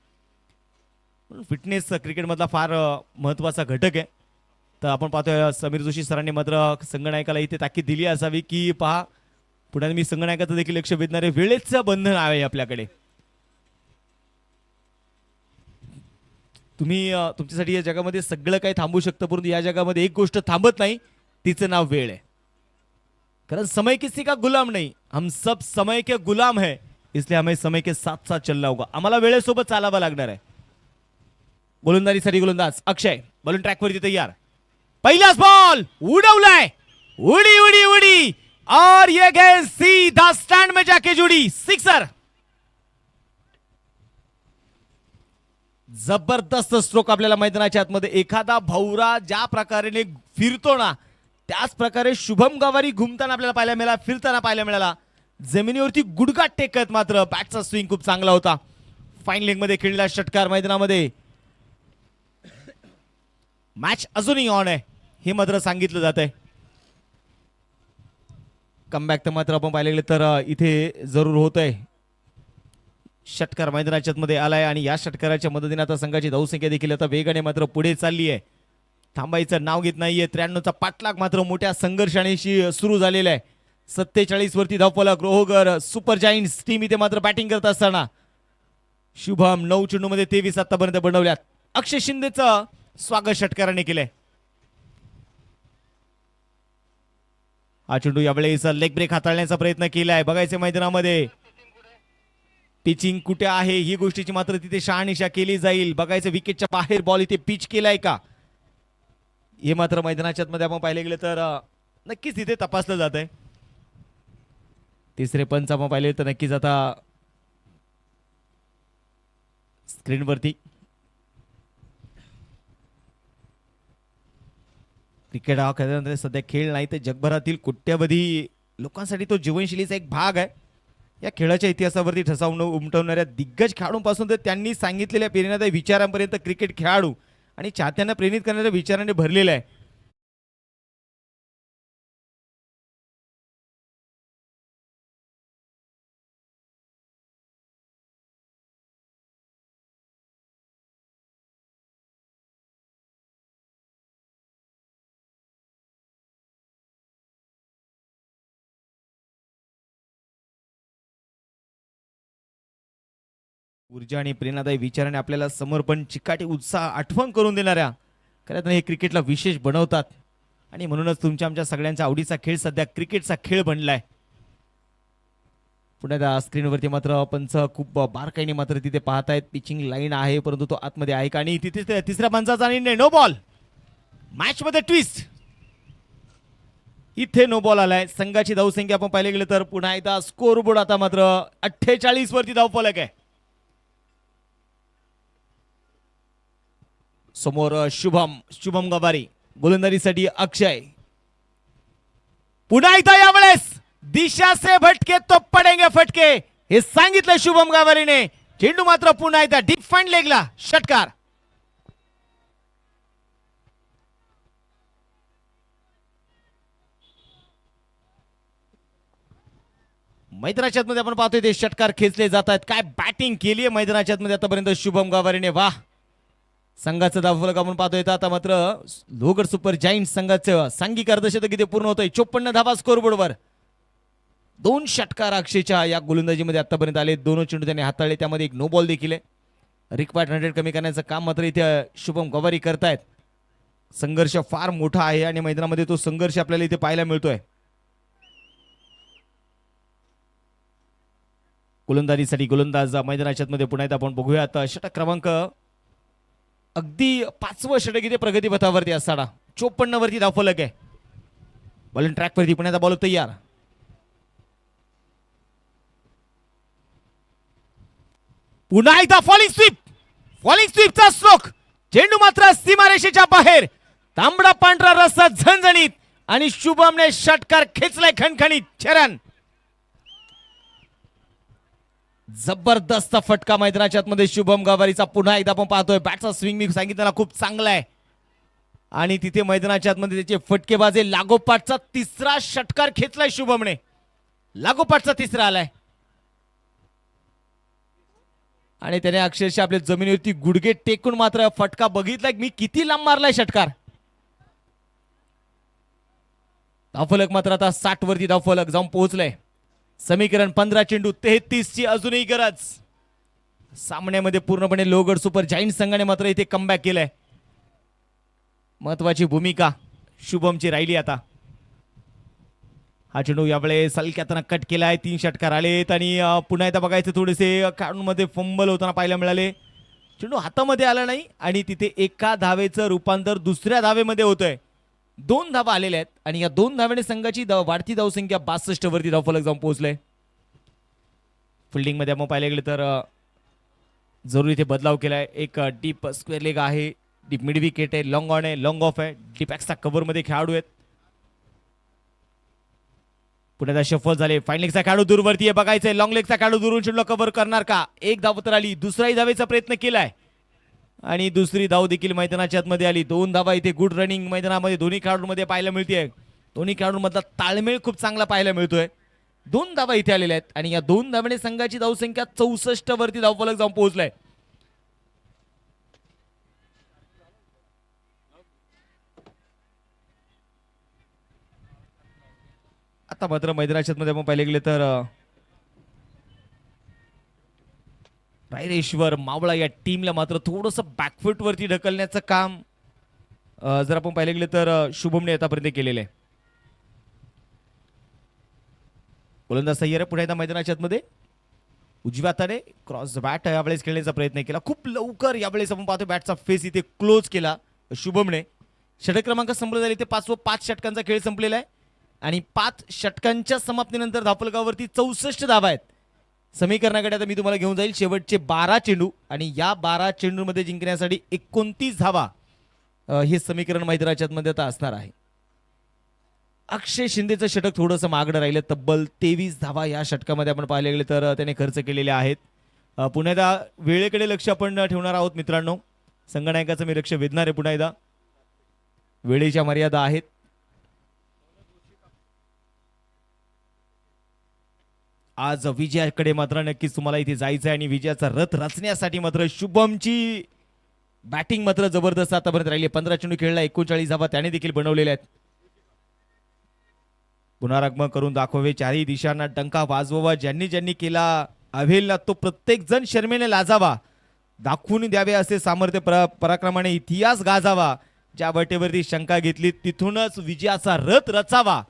फिटनेस क्रिकेटमधला फार महत्त्वाचा घटक आहे. तर आपण पाहतोय समीर जोशी सरांनी मात्र संगनायकाला इथे ताकीद दिली असावी की पहा पुढे मी संगनायकाचं देखील लक्ष वेधणारे वेळेचं बंधन आहे आपल्याकडे. तुम्ही तुमच्यासाठी या जगामध्ये सगळं काही थांबू शकतं, परंतु या जगामध्ये एक गोष्ट थांबत नाही, तिचं नाव वेळ आहे. कारण समय किसी का गुलाम नहीं, हम सब समय के गुलाम है, इसलिए हमें समय के साथ साथ चलना होगा. आम्हाला वेळेसोबत चालावं लागणार आहे. गोलंदाजीसाठी गोलंदाज अक्षय बॉलिंग ट्रॅकवरती तयार. पहिलाच बॉल उडवलाय. उडी उडी उडी और ये गए सीधा स्टैंड में जाके जुड़ी. सिक्सर. जबरदस्त स्ट्रोक आपल्याला मैदानाच्या आतमध्ये. एखादा भौरा ज्या प्रकारे फिरतो ना त्याच प्रकारे शुभम गवारी घुमताना आपल्याला पाहायला मिळाला, फिरताना पाहायला मिळाला. जमिनीवरती गुडघा टेकत मात्र बॅटचा स्विंग खूप चांगला होता. फाईन लेग मध्ये खेळलेला षटकार मैदानामध्ये. मॅच अजूनही ऑन आहे हे मात्र सांगितलं जात आहे. कमबॅक तर मात्र आपण पाहिले तर इथे जरूर होत आहे. षटकार मैदानाच्या मध्ये आलाय आणि या षटकाराच्या मदतीने आता संघाची धावसंख्या देखील आता वेगाने मात्र पुढे चालली आहे. थांबायचं नाव घेत नाहीये. 93चा पाठलाग मात्र मोठ्या संघर्षाने सुरू झालेला आहे. 47 वरती धावफलक. रोहगर सुपर जायंट्स टीम इथे मात्र बॅटिंग करत असताना शुभम 9 चेंडूमध्ये 23 आतापर्यंत बनवल्यात. अक्षय शिंदेचं स्वागत षटकाराने केलंय. हा चेंडू यावेळेस लेग ब्रेक हाताळण्याचा प्रयत्न केलाय. बघायचं मैदानामध्ये पिचिंग कुठे आहे ही गोष्टीची मात्र तिथे शहानिशा केली जाईल. बघायचं विकेटच्या बाहेर बॉल इथे पिच केलाय का हे मात्र मैदानाच्या मध्ये आपण पाहिले गेले तर नक्कीच तिथे तपासलं जात आहे. तिसरे पंच आपण पाहिले तर नक्कीच आता स्क्रीनवरती क्रिकेट हा खेळल्यानंतर सध्या खेळ नाही तर जगभरातील कोट्यवधी लोकांसाठी तो जीवनशैलीचा एक भाग आहे. या खेळाच्या इतिहासावरती ठसा उमटवणाऱ्या दिग्गज खेळाडूंपासून तर त्यांनी सांगितलेल्या प्रेरणादायी विचारांपर्यंत क्रिकेट खेळाडू आणि चाहत्यांना प्रेरित करणाऱ्या विचाराने भरलेला आहे. ऊर्जा आणि प्रेरणादायी विचाराने आपल्याला समर्पण चिकाटी उत्साह आठवण करून देणाऱ्या खरं हे क्रिकेटला विशेष बनवतात. आणि म्हणूनच तुमच्या आमच्या सगळ्यांचा आवडीचा खेळ सध्या क्रिकेटचा खेळ बनलाय. पुन्हा स्क्रीनवरती मात्र पंच खूप बारकाईने मात्र तिथे पाहतायत. पिचिंग लाईन आहे परंतु तो आतमध्ये आहे का आणि तिथे तिसऱ्या पंचाचा निर्णय नो बॉल. मॅच मध्ये ट्विस्ट इथे नो बॉल आलाय. संघाची धावसंख्या आपण पाहिले गेले तर पुन्हा एकदा स्कोर बोर्ड आता मात्र 48 वरती धावफलक आहे. समोर शुभम गवारी गोलंदाजीसाठी अक्षय. पुन्हा एकदा यावेळेस दिशा से भटके तो पडेंगे फटके हे सांगितलं शुभम गवारीने. चेंडू मात्र पुन्हा एकदा डीप फाईन लेगला षटकार. मैदानाच्या मध्ये आपण पाहतोय ते षटकार खेचले जात आहेत. काय बॅटिंग केली आहे मैदानाच्या मध्ये आतापर्यंत शुभम गवारीने. वाह. संघाचं धावफलक आपण पाहतोय आता मात्र लोहगड सुपर जायंट्स संघाचं सांघिक अर्धशतक इथे पूर्ण होतंय. 54 धावा स्कोरबोर्डवर. 2 षटकार अक्षयच्या या गोलंदाजीमध्ये आतापर्यंत आले. 2 चेंडू त्याने हाताळले त्यामध्ये एक नो बॉल देखील आहे. रिक्वायर्ड 100 कमी करण्याचं काम मात्र इथे शुभम गवारी करतायत. संघर्ष फार मोठा आहे आणि मैदानामध्ये तो संघर्ष आपल्याला इथे पाहायला मिळतोय. गोलंदाजीसाठी गोलंदाज मैदानाच्या मध्ये पुन्हा एकदा आपण बघूयात. षटक क्रमांक अगदी 5वं षटक इथे प्रगती पथावरती असताना 54 वरती धावफलक आहे. बॉलिंग ट्रॅक वरती पुण्याचा बॉल तयार. पुन्हा एकदा फॉलिंग स्वीपचा स्ट्रोक. चेंडू मात्र सीमारेषेच्या बाहेर. तांबडा पांढरा रस्सा झणझणीत आणि शुभमने षटकार खेचलाय खणखणीत. चरण जबरदस्त फटका मैदानाच्या मध्ये शुभम गवारीचा. पुन्हा एकदा आपण पाहतोय बॅटचा स्विंग मी सांगितलं खूप चांगला आहे आणि तिथे मैदानाच्या मध्ये त्याचे फटकेबाजे. लागोपाठचा तिसरा षटकार खेचलाय शुभमने. लागोपाठचा तिसरा आलाय आणि त्याने अक्षरशः आपल्या जमिनीवरती गुडघे टेकून मात्र फटका बघितलाय मी किती लांब मारलाय षटकार. धावफलक मात्र आता 60 वरती धावफलक जाऊन पोहोचलाय. समीकरण 15 चेंडू 33 ची अजूनही गरज. सामन्यामध्ये पूर्णपणे लोहगड सुपर जायंट्स संघाने मात्र इथे कमबॅक केलंय. महत्वाची भूमिका शुभमची राहिली आता. हा चेंडू यावेळेस हलक्यात कट केलाय. 3 षटकार आलेत आणि पुन्हा एकदा बघायचं थोडेसे खेळाडूंमध्ये फंबल होताना पाहायला मिळाले. चेंडू हातामध्ये आला नाही आणि तिथे एका धावेचं रूपांतर दुसऱ्या धावेमध्ये होतंय. 2 धावा आलेल्या आहेत आणि या 2 धाव्याने संघाची वाढती धावसंख्या 62 वरती धावफलक जाऊन पोहोचले. फिल्डिंग मध्ये आपण पाहिले गेले तर जरूर इथे बदलाव केलाय. एक डीप स्क्वेअर लेग आहे. डीप मिड विकेट आहे. लॉंग ऑन आहे. लॉंग ऑफ आहे. डीप एक्सचा कव्हर मध्ये खेळाडू आहेत. पुण्याचा शफल झाले. फाईन लेगचा खेळाडू दूरवरती आहे. बघायचंय लॉंग लेगचा खेळाडू दूरून चेंडूला कव्हर करणार का. एक धाव तर आली. दुसराही धावेचा प्रयत्न केलाय आणि दुसरी धाव देखील मैदानाच्या आतमध्ये आली. 2 धावा इथे गुड रनिंग मैदानामध्ये दोन्ही खेळाडूंमध्ये पाहायला मिळते. दोन्ही खेळाडूंमधला ताळमेळ खूप चांगला पाहायला मिळतोय. 2 धावा इथे आलेल्या आहेत आणि या 2 धावाने संघाची धावसंख्या 64 वरती धावफलक जाऊन पोहोचलाय. आता मात्र मैदानाच्या मध्ये आपण पाहिले गेले तर रायरेश्वर मावळा या टीमला मात्र थोडंसं बॅकफूट वरती ढकलण्याचं काम जर आपण पाहिले गेले तर शुभमने आतापर्यंत केलेलं आहे. गोलंदाज सय्यर पुढे एकदा मैदानाच्या मध्ये उजव्या हाताने क्रॉस बॅट यावेळेस खेळण्याचा प्रयत्न केला. खूप लवकर यावेळेस आपण पाहतो बॅटचा फेस इथे क्लोज केला शुभमने. षटक क्रमांक संपला झाले ते 5 षटकांचा खेळ संपलेला आहे आणि 5 षटकांच्या समाप्तीनंतर धापलगावरती 64 धावा आहेत. समीकरणाकडे आता मी तुम्हाला घेऊन जाईल. शेवटचे 12 चेंडू आणि या 12 चेंडूमध्ये जिंकण्यासाठी 29 धावा हे समीकरण मैदानाच्या मध्ये आता असणार आहे. अक्षय शिंदेचं षटक थोडंसं मागणं राहिलं. तब्बल 23 धावा या षटकामध्ये आपण पाहिले गेले तर त्याने खर्च केलेले आहेत. पुन्हा एकदा वेळेकडे लक्ष आपण ठेवणार आहोत मित्रांनो. संगणकाचं मी लक्ष वेधणार आहे पुन्हा एकदा. वेळेच्या मर्यादा आहेत. आज विजयाकडे मात्र नक्कीच तुम्हाला इथे जायचं आहे आणि विजयाचा रथ रचण्यासाठी मात्र शुभमची बॅटिंग मात्र जबरदस्त आतापर्यंत राहिली. 15 चेंडू खेळला 39 धावा त्याने देखील बनवलेल्या आहेत. पुनरागमन करून दाखवावे, चारही दिशांना डंका वाजवावा. ज्यांनी ज्यांनी केला अव्हेलला तो प्रत्येक जण शर्मेने लाजावा. दाखवून द्यावे असे सामर्थ्य पराक्रमाने इतिहास गाजावा. ज्या वाटेवरती शंका घेतली तिथूनच विजयाचा रथ रचावा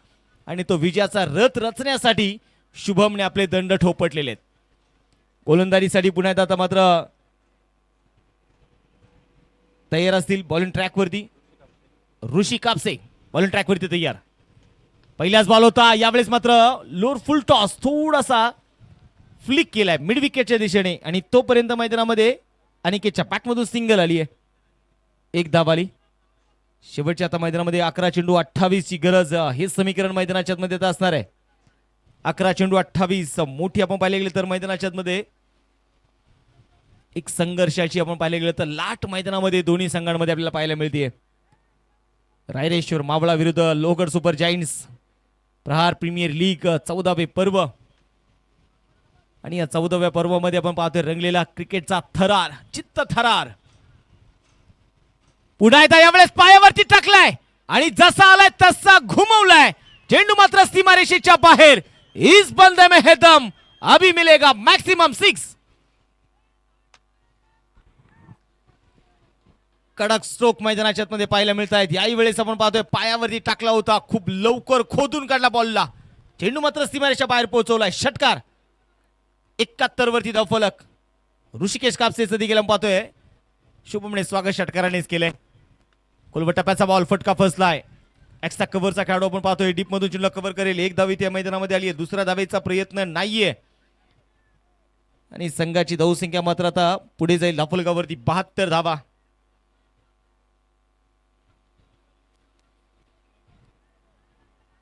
आणि तो विजयाचा रथ रचण्यासाठी शुभमने आपले दंड ठोपटलेले आहेत. गोलंदाजीसाठी पुन्हा एकदा आता मात्र तयार असतील. बॉलिंग ट्रॅकवरती ऋषी कापसे बॉलिंग ट्रॅकवरती तयार. पहिलाच बॉल होता यावेळेस मात्र लोअर फुल टॉस थोडासा फ्लिक केलाय मिड विकेटच्या दिशेने आणि तोपर्यंत मैदानामध्ये अनिकेतच्या बॅटमधून सिंगल आली आहे. 1 धाव आली. शेवटच्या आता मैदानामध्ये 11 चेंडू 28 ची गरज हे समीकरण मैदानाच्या मध्ये आता असणार आहे. 11 चेंडू 28 मोठी आपण पाहिले गेले तर मैदानाच्या मध्ये एक संघर्षाची आपण पाहिले गेले तर लाट मैदानामध्ये दोन्ही संघांमध्ये आपल्याला पाहायला मिळते. रायरेश्वर मावळा विरुद्ध लोहगड सुपर जायंट्स प्रहार प्रीमियर लीग 14वे पर्व आणि या 14व्या पर्वामध्ये आपण पाहतोय रंगलेला क्रिकेटचा थरार चित्त थरार. पुन्हा एकदा यावेळेस पायावरती टाकलाय आणि जसा आलाय तसा घुमवलाय. चेंडू मात्र सीमारेषेच्या बाहेर. इस बंदे में है दम, अभी मिलेगा मैक्सिमम 6. कडक स्ट्रोक मैदानाच्या मध्ये पाहायला मिळत आहेत. याही वेळेस आपण पाहतोय पायावरती टाकला होता. खूप लवकर खोदून काढला बॉलला. चेंडू मात्र सीमारेषेच्या बाहेर पोहोचवलाय. षटकार 71 वरती धावफलक. ऋषिकेश कापसेचं देखील आपण पाहतोय. शुभमने स्वागत षटकारानेच केलंय. कोलबटप्प्याचा बॉल फटका फसलाय. एक्स्ट्रा कव्हरचा खेळाडू आपण पाहतोय डीप मधून चेंडू कव्हर करेल. 1 धाव इथे मैदानामध्ये आली आहे. दुसऱ्या धावेचा प्रयत्न नाहीये आणि संघाची धावसंख्या मात्र आता पुढे जाईल धावफलकावरती 72 धावा.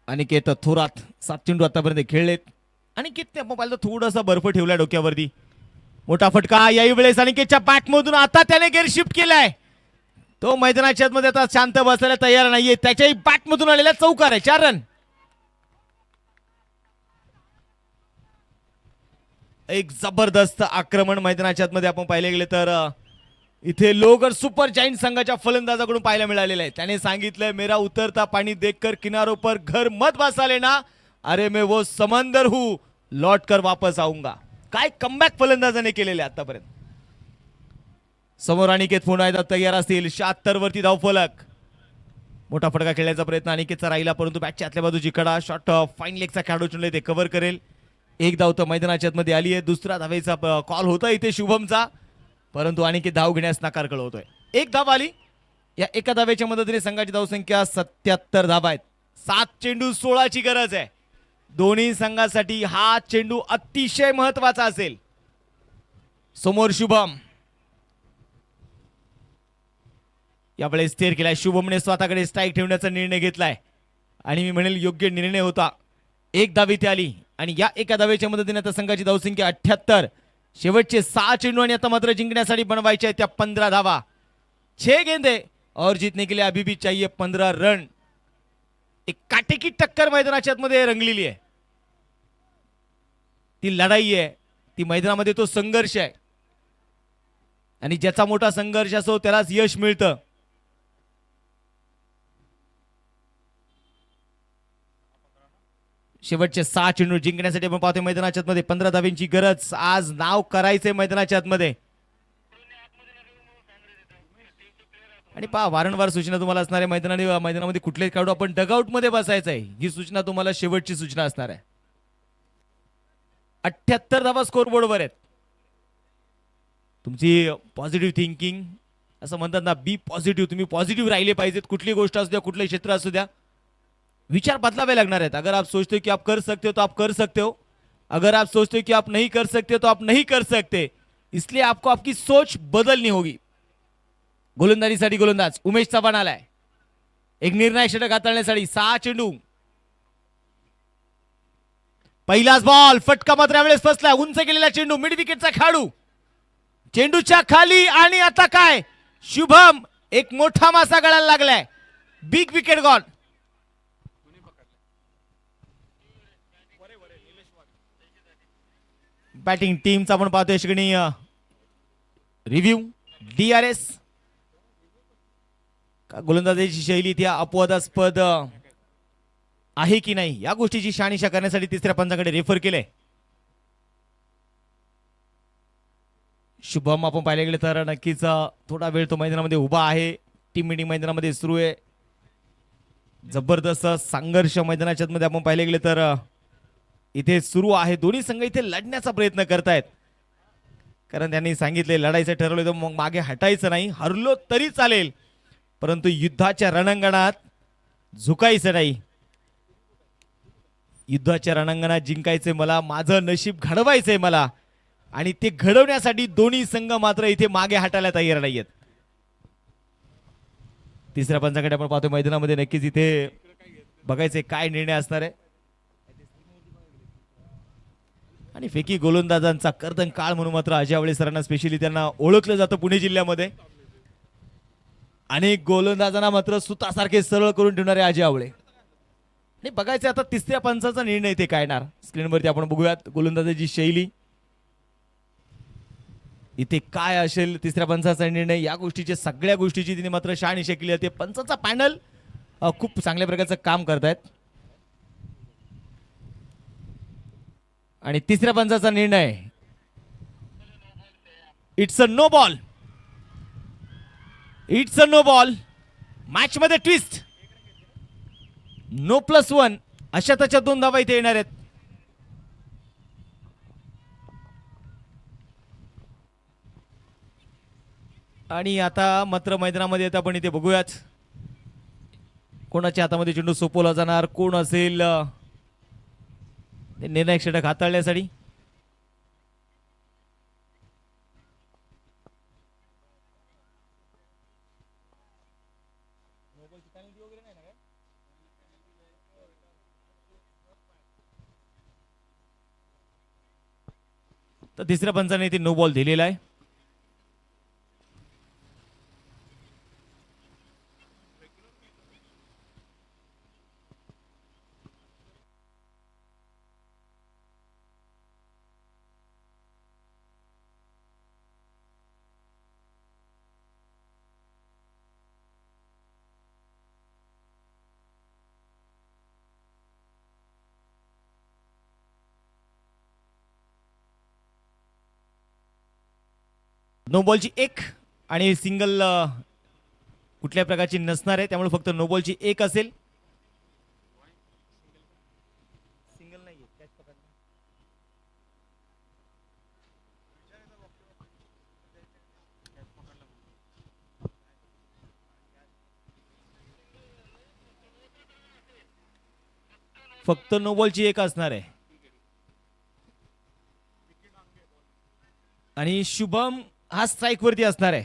अनिकेत थोरात 7 चेंडू आतापर्यंत खेळलेत. अनिकेतने आपण पाहिलं थोडासा बर्फ ठेवलाय डोक्यावरती. मोठा फटका याही वेळेस अनिकेतच्या बॅटमधून आता त्याने गेअर शिफ्ट केलाय. तो मैदानाच्या मध्ये आता शांत बसायला तयार नाहीये. त्याच्याही बॅटमधून आलेला चौकार आहे. 4 रन. एक जबरदस्त आक्रमण मैदानाच्या मध्ये आपण पाहिले गेले तर इथे लोहगड सुपर जायंट संघाच्या फलंदाजाकडून पाहायला मिळालेलं आहे. त्याने सांगितलंय मेरा उतरता पाणी देखकर किनारों पर घर मत बसा लेना, अरे मैं वो समंदर हूं लौट कर वापस आऊंगा. काय कमबॅक फलंदाजाने केलेले आतापर्यंत. समोर अनिकेत पुन्हा एकदा तयार असतील. 76 वरती धावफलक. मोठा फटका खेळण्याचा प्रयत्न अनिकेतचा राहिला परंतु बॅटच्या आतल्या बाजूची कडा शॉट फाईन लेगचा खेळाडू चुनले ते कव्हर करेल. 1 धाव तर मैदानाच्या मध्ये आली आहे. दुसरा धावेचा कॉल होता इथे शुभमचा परंतु अनिकेत धाव घेण्यास नकार कळवतोय. 1 धाव आली. या एका धावेच्या मदतीने संघाची धावसंख्या 77 धावा आहेत. 7 चेंडू 16 ची गरज आहे. दोन्ही संघासाठी हा चेंडू अतिशय महत्वाचा असेल. समोर शुभम यावेळेस स्थिर केलाय. शुभमने स्वतःकडे स्ट्राईक ठेवण्याचा निर्णय घेतलाय आणि मी म्हणेल योग्य निर्णय होता. 1 धाव इथे आली आणि या एका धावेच्या मदतीने आता संघाची धावसंख्या 78. शेवटचे 6 चेंडू आणि आता मात्र जिंकण्यासाठी बनवायचे त्या 15 धावा. 6 गेंदे और जीतने के लिए अभी भी चाहिए 15 रन. एक काटेकी टक्कर मैदानाच्या मध्ये रंगलेली आहे. ती लढाई आहे. ती मैदानामध्ये तो संघर्ष आहे आणि ज्याचा मोठा संघर्ष असो त्यालाच यश मिळतं. शेवटचे 6 चेंडू जिंकण्यासाठी आपण पाहतोय मैदानाच्या आतमध्ये 15 धाव्यांची गरज. आज नाव करायचंय मैदानाच्या आतमध्ये. आणि पहा वारंवार सूचना तुम्हाला असणार आहे मैदानामध्ये कुठलेच खेळाडू आपण डगआउट मध्ये बसायचं आहे, ही सूचना तुम्हाला शेवटची सूचना असणार आहे. 78 धावा स्कोर बोर्डवर आहेत. तुमची पॉझिटिव्ह थिंकिंग असं म्हणतात ना, बी पॉझिटिव्ह. तुम्ही पॉझिटिव्ह राहिले पाहिजेत. कुठली गोष्ट असू द्या, कुठलंही क्षेत्र असू द्या, विचार बदलावे लागणार आहेत. अगर आप सोचते हो कि आप कर सकते हो तो आप कर सकते हो. अगर आप सोचते हो कि आप नहीं कर सकते तो आप नहीं कर सकते. इसलिए आपको आपकी सोच बदलनी होगी. गोलंदाजीसाठी गोलंदाज उमेश चव्हाण आलाय. एक निर्णायक षटक हाताळण्यासाठी 6 चेंडू. पहिलाच बॉल फटका मात्र यावेळेस फसलाय. उंच केलेला चेंडू, मिड विकेटचा खेळाडू चेंडूच्या खाली. आणि आता काय, शुभम एक मोठा मासा गळायला लागलाय. Big wicket gall. बॅटिंग टीमचा आपण पाहतोय शिकणी रिव्ह्यू. DRS गोलंदाजीची शैली ती अपवादास्पद आहे की नाही या गोष्टीची शहानिशा करण्यासाठी तिसऱ्या पंचाकडे रेफर केलंय. शुभम आपण पाहायला गेले तर नक्कीच थोडा वेळ तो मैदानामध्ये उभा आहे. टीम मीटिंग मैदानामध्ये सुरू आहे. जबरदस्त संघर्ष मैदानाच्या मध्ये आपण पाहायला गेले तर इथे सुरू आहे. दोन्ही संघ इथे लढण्याचा प्रयत्न करतायत, कारण त्यांनी सांगितले लढायचं ठरवलं तर मग मागे हटायचं नाही. हरलो तरी चालेल, परंतु युद्धाच्या रणांगणात झुकायचं नाही. युद्धाच्या रणांगणात जिंकायचंय मला, माझं नशीब घडवायचंय मला. आणि ते घडवण्यासाठी दोन्ही संघ मात्र इथे मागे हटायला तयार नाहीयेत. तिसऱ्या पंचाकडे आपण पाहतोय मैदानामध्ये नक्कीच इथे बघायचंय काय निर्णय असणार आहे. आणि फेकी गोलंदाजांचा कर्दन काळ म्हणून मात्र अजय आवळे सरांना स्पेशली त्यांना ओळखलं जातं पुणे जिल्ह्यामध्ये. अनेक गोलंदाजांना मात्र सुतासारखे सरळ करून ठेवणारे अजय आवळे. आणि बघायचं आता तिसऱ्या पंचाचा निर्णय इथे काय येणार. स्क्रीनवरती आपण बघूयात गोलंदाजाची शैली इथे काय असेल. तिसऱ्या पंचाचा निर्णय या गोष्टीचे सगळ्या गोष्टीची तिने मात्र शहानिशा केली आहे. पंचाचा पॅनल खूप चांगल्या प्रकारचं काम करतायत. आणि तिसऱ्या पंचाचा निर्णय it's a no ball. It's a no ball. Match मध्ये ट्विस्ट. नो +1 अशा त्याच्या 2 धावा इथे येणार आहेत. आणि आता मात्र मैदानामध्ये आता आपण इथे बघूयात कोणाच्या हातामध्ये चेंडू सोपवला जाणार, कोण असेल निर्णायक षटक हाताळण्यासाठी. तर तिसऱ्या पंचाने इथे नो बॉल दिलेला आहे. नो बॉलची 1 आणि सिंगल कुठल्या प्रकारची नसणार आहे, त्यामुळे फक्त नो बॉलची 1 असेल. फक्त नो बॉलची 1 असणार आहे. आणि शुभम हा स्ट्राइक वरती असणार आहे.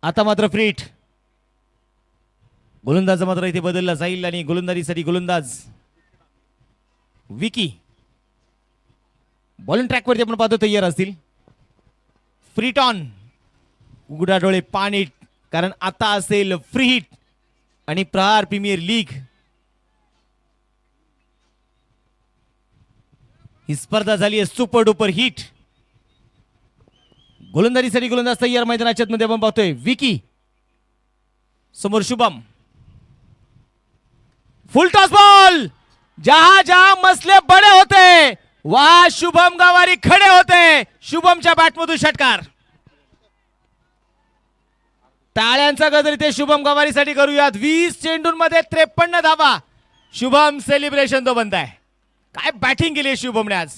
आता मात्र फ्री हिट. गोलंदाज मात्र इथे बदलला जाईल आणि गोलंदाजीसाठी गोलंदाज विकी बॉलिंग ट्रॅक वरती आपण पाहतो तयार असतील. फ्री टॉन. उघडा डोळे पाणी, कारण आता असेल फ्री हिट आणि प्रहार प्रीमियर लीग ही स्पर्धा झाली आहे सुपर डुपर हिट. गोलंदाजीसाठी गोलंदाज तयार मैदानाच्या मध्ये आपण पाहतोय विकी समोर शुभम. फुल टॉस बॉल, जहां जहां मसले बडे होते वहां शुभम गवारी खडे होते. शुभमच्या बॅटमधून षटकार. टाळ्यांचा गजर इथे शुभम गवारीसाठी करूयात. 20 चेंडूंमध्ये 53 धावा. शुभम सेलिब्रेशन तो बनताय. काय बॅटिंग केली आहे शुभमने आज.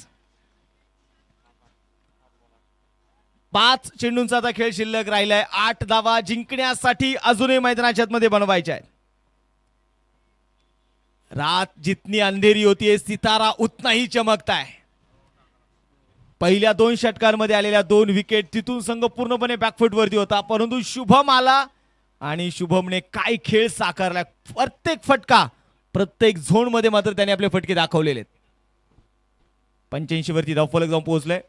5 चेंडूंचा आता खेळ शिल्लक राहिलाय. 8 धावा जिंकण्यासाठी अजूनही मैदानाच्या आतमध्ये बनवायच्या आहेत. रात जितनी अंधेरी होतीये सितारा उतना ही चमकता है. पहिल्या 2 षटकांमध्ये आलेल्या 2 विकेट तिथून संघ पूर्णपणे बॅकफूट वरती होता, परंतु शुभम आला आणि शुभमने काय खेळ साकारला. प्रत्येक फटका, प्रत्येक झोन मध्ये मात्र त्याने आपले फटके दाखवलेले आहेत. 85 वरती धावफलक जाऊन पोहोचले.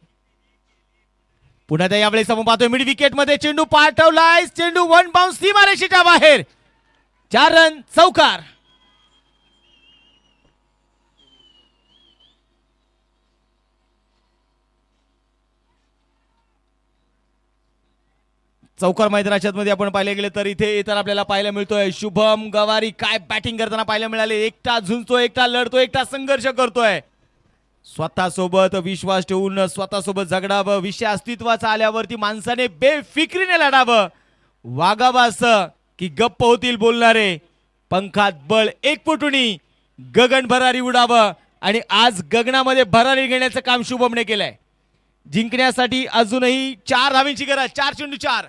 पुन्हा त्या यावेळेस आपण पाहतोय मिड विकेट मध्ये चेंडू पाठवलाय. चेंडू 1 बाउन्स सीमारेषेच्या बाहेर. 4 रन चौकार. चौकार मैदानाच्या मध्ये आपण पाहिले गेले तर इथे येताना आपल्याला पाहायला मिळतोय शुभम गवारी काय बॅटिंग करताना पाहायला मिळाले. एकटा झुंजतोय, एकटा लढतोय, एकटा संघर्ष करतोय. स्वतःसोबत विश्वास ठेवून स्वतःसोबत झगडावं. विषय अस्तित्वाचा आल्यावरती माणसाने बेफिक्रीने लढावं. वागावं असं की गप्प होतील बोलणारे. पंखात बळ एक फुटुनी गगन भरारी उडावं आणि आज गगनामध्ये भरारी घेण्याचं काम शुभमने केलंय. जिंकण्यासाठी अजूनही 4 धावींची गरज. 4 चेंडू 4.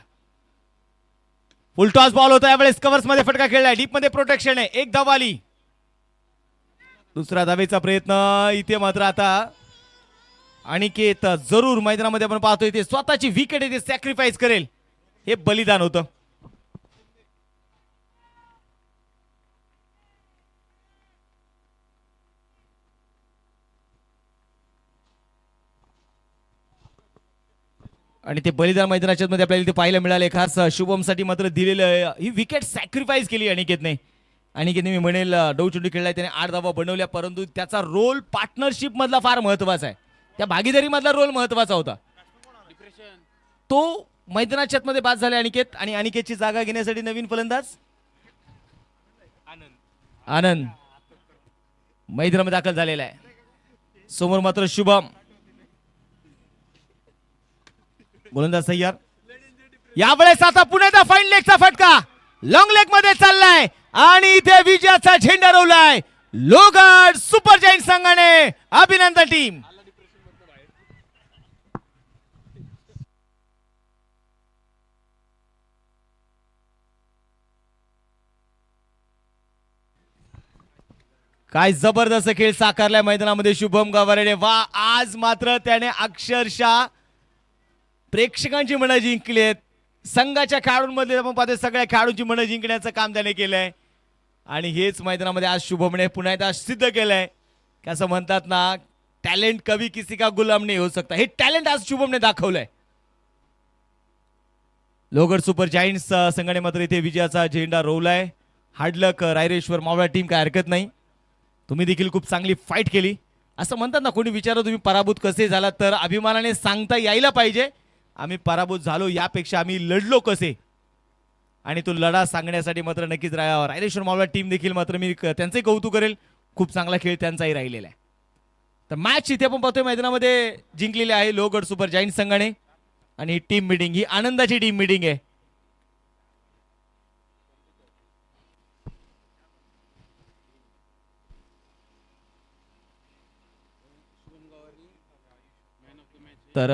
फुल टॉस बॉल होता. यावेळेस कव्हर्स मध्ये फटका खेळलाय. डीप मध्ये प्रोटेक्शन आहे. 1 धाव आली. दुसरा धावेचा प्रयत्न इथे मात्र आता अनिकेत जरूर मैदानामध्ये आपण पाहतोय ते स्वतःची विकेट इथे सॅक्रिफाईस करेल. हे बलिदान होतं. आणि ते बलिदान मैदानाच्या मध्ये आपल्याला इथे पाहायला मिळाले. खास शुभमसाठी मात्र दिलेलं ही विकेट सॅक्रिफाईस केली अनिकेतने. अनिकेतने मी म्हणेल 9 चेंडू खेळलाय, त्याने 8 धावा बनवल्या, परंतु त्याचा रोल पार्टनरशिप मधला फार महत्वाचा आहे. त्या भागीदारी मधला रोल महत्वाचा होता. तो मैदानाच्या मध्ये बाद झाले अनिकेत. आणि अनिकेतची जागा घेण्यासाठी नवीन फलंदाज आनंद मैदानामध्ये दाखल झालेला आहे. समोर मात्र शुभम. गोलंदाज सय्यार. यावेळेस आता पुण्याचा फाईन लेगचा फटका लॉंग लेग मध्ये चाललाय आणि इथे विजयाचा झेंडा रोवलाय लोहगड सुपर जायंट संघाने. अभिनंदन टीम. काय जबरदस्त खेळ साकारलाय मैदानामध्ये शुभम गवारेने. वा, आज मात्र त्याने अक्षरशः प्रेक्षकांची मनं जिंकली आहेत. संघाच्या खेळाडूंमध्ये आपण पाहतोय सगळ्या खेळाडूंची मनं जिंकण्याचं काम त्याने केलंय. आणि हेच मैदानामध्ये आज शुभमने पुन्हा एकदा सिद्ध केलंय की असं म्हणतात ना, टॅलेंट कभी किसी का गुलाम नहीं हो सकता. हे टॅलेंट आज शुभमने दाखवलंय. लोहगड सुपर जायंट्स संघाने मात्र इथे विजयाचा झेंडा रोवलाय. हार्डलक रायरेश्वर मावळा टीम, काय हरकत नाही. तुम्ही देखील खूप चांगली फाईट केली. असं म्हणतात ना, कोणी विचारलं तुम्ही पराभूत कसे झालात, तर अभिमानाने सांगता यायला पाहिजे आम्ही पराभूत झालो, यापेक्षा आम्ही लढलो कसे. आणि तो लढा सांगण्यासाठी मात्र नक्कीच रायरेश्वर मावळा टीम देखील मात्र मी त्यांचंही कौतुक करेल. खूप चांगला खेळ त्यांचाही राहिलेला आहे. तर मॅच इथे आपण पाहतोय मैदानामध्ये जिंकलेली आहे लोहगड सुपर जायंट संघाने. आणि टीम मीटिंग ही आनंदाची टीम मीटिंग आहे. तर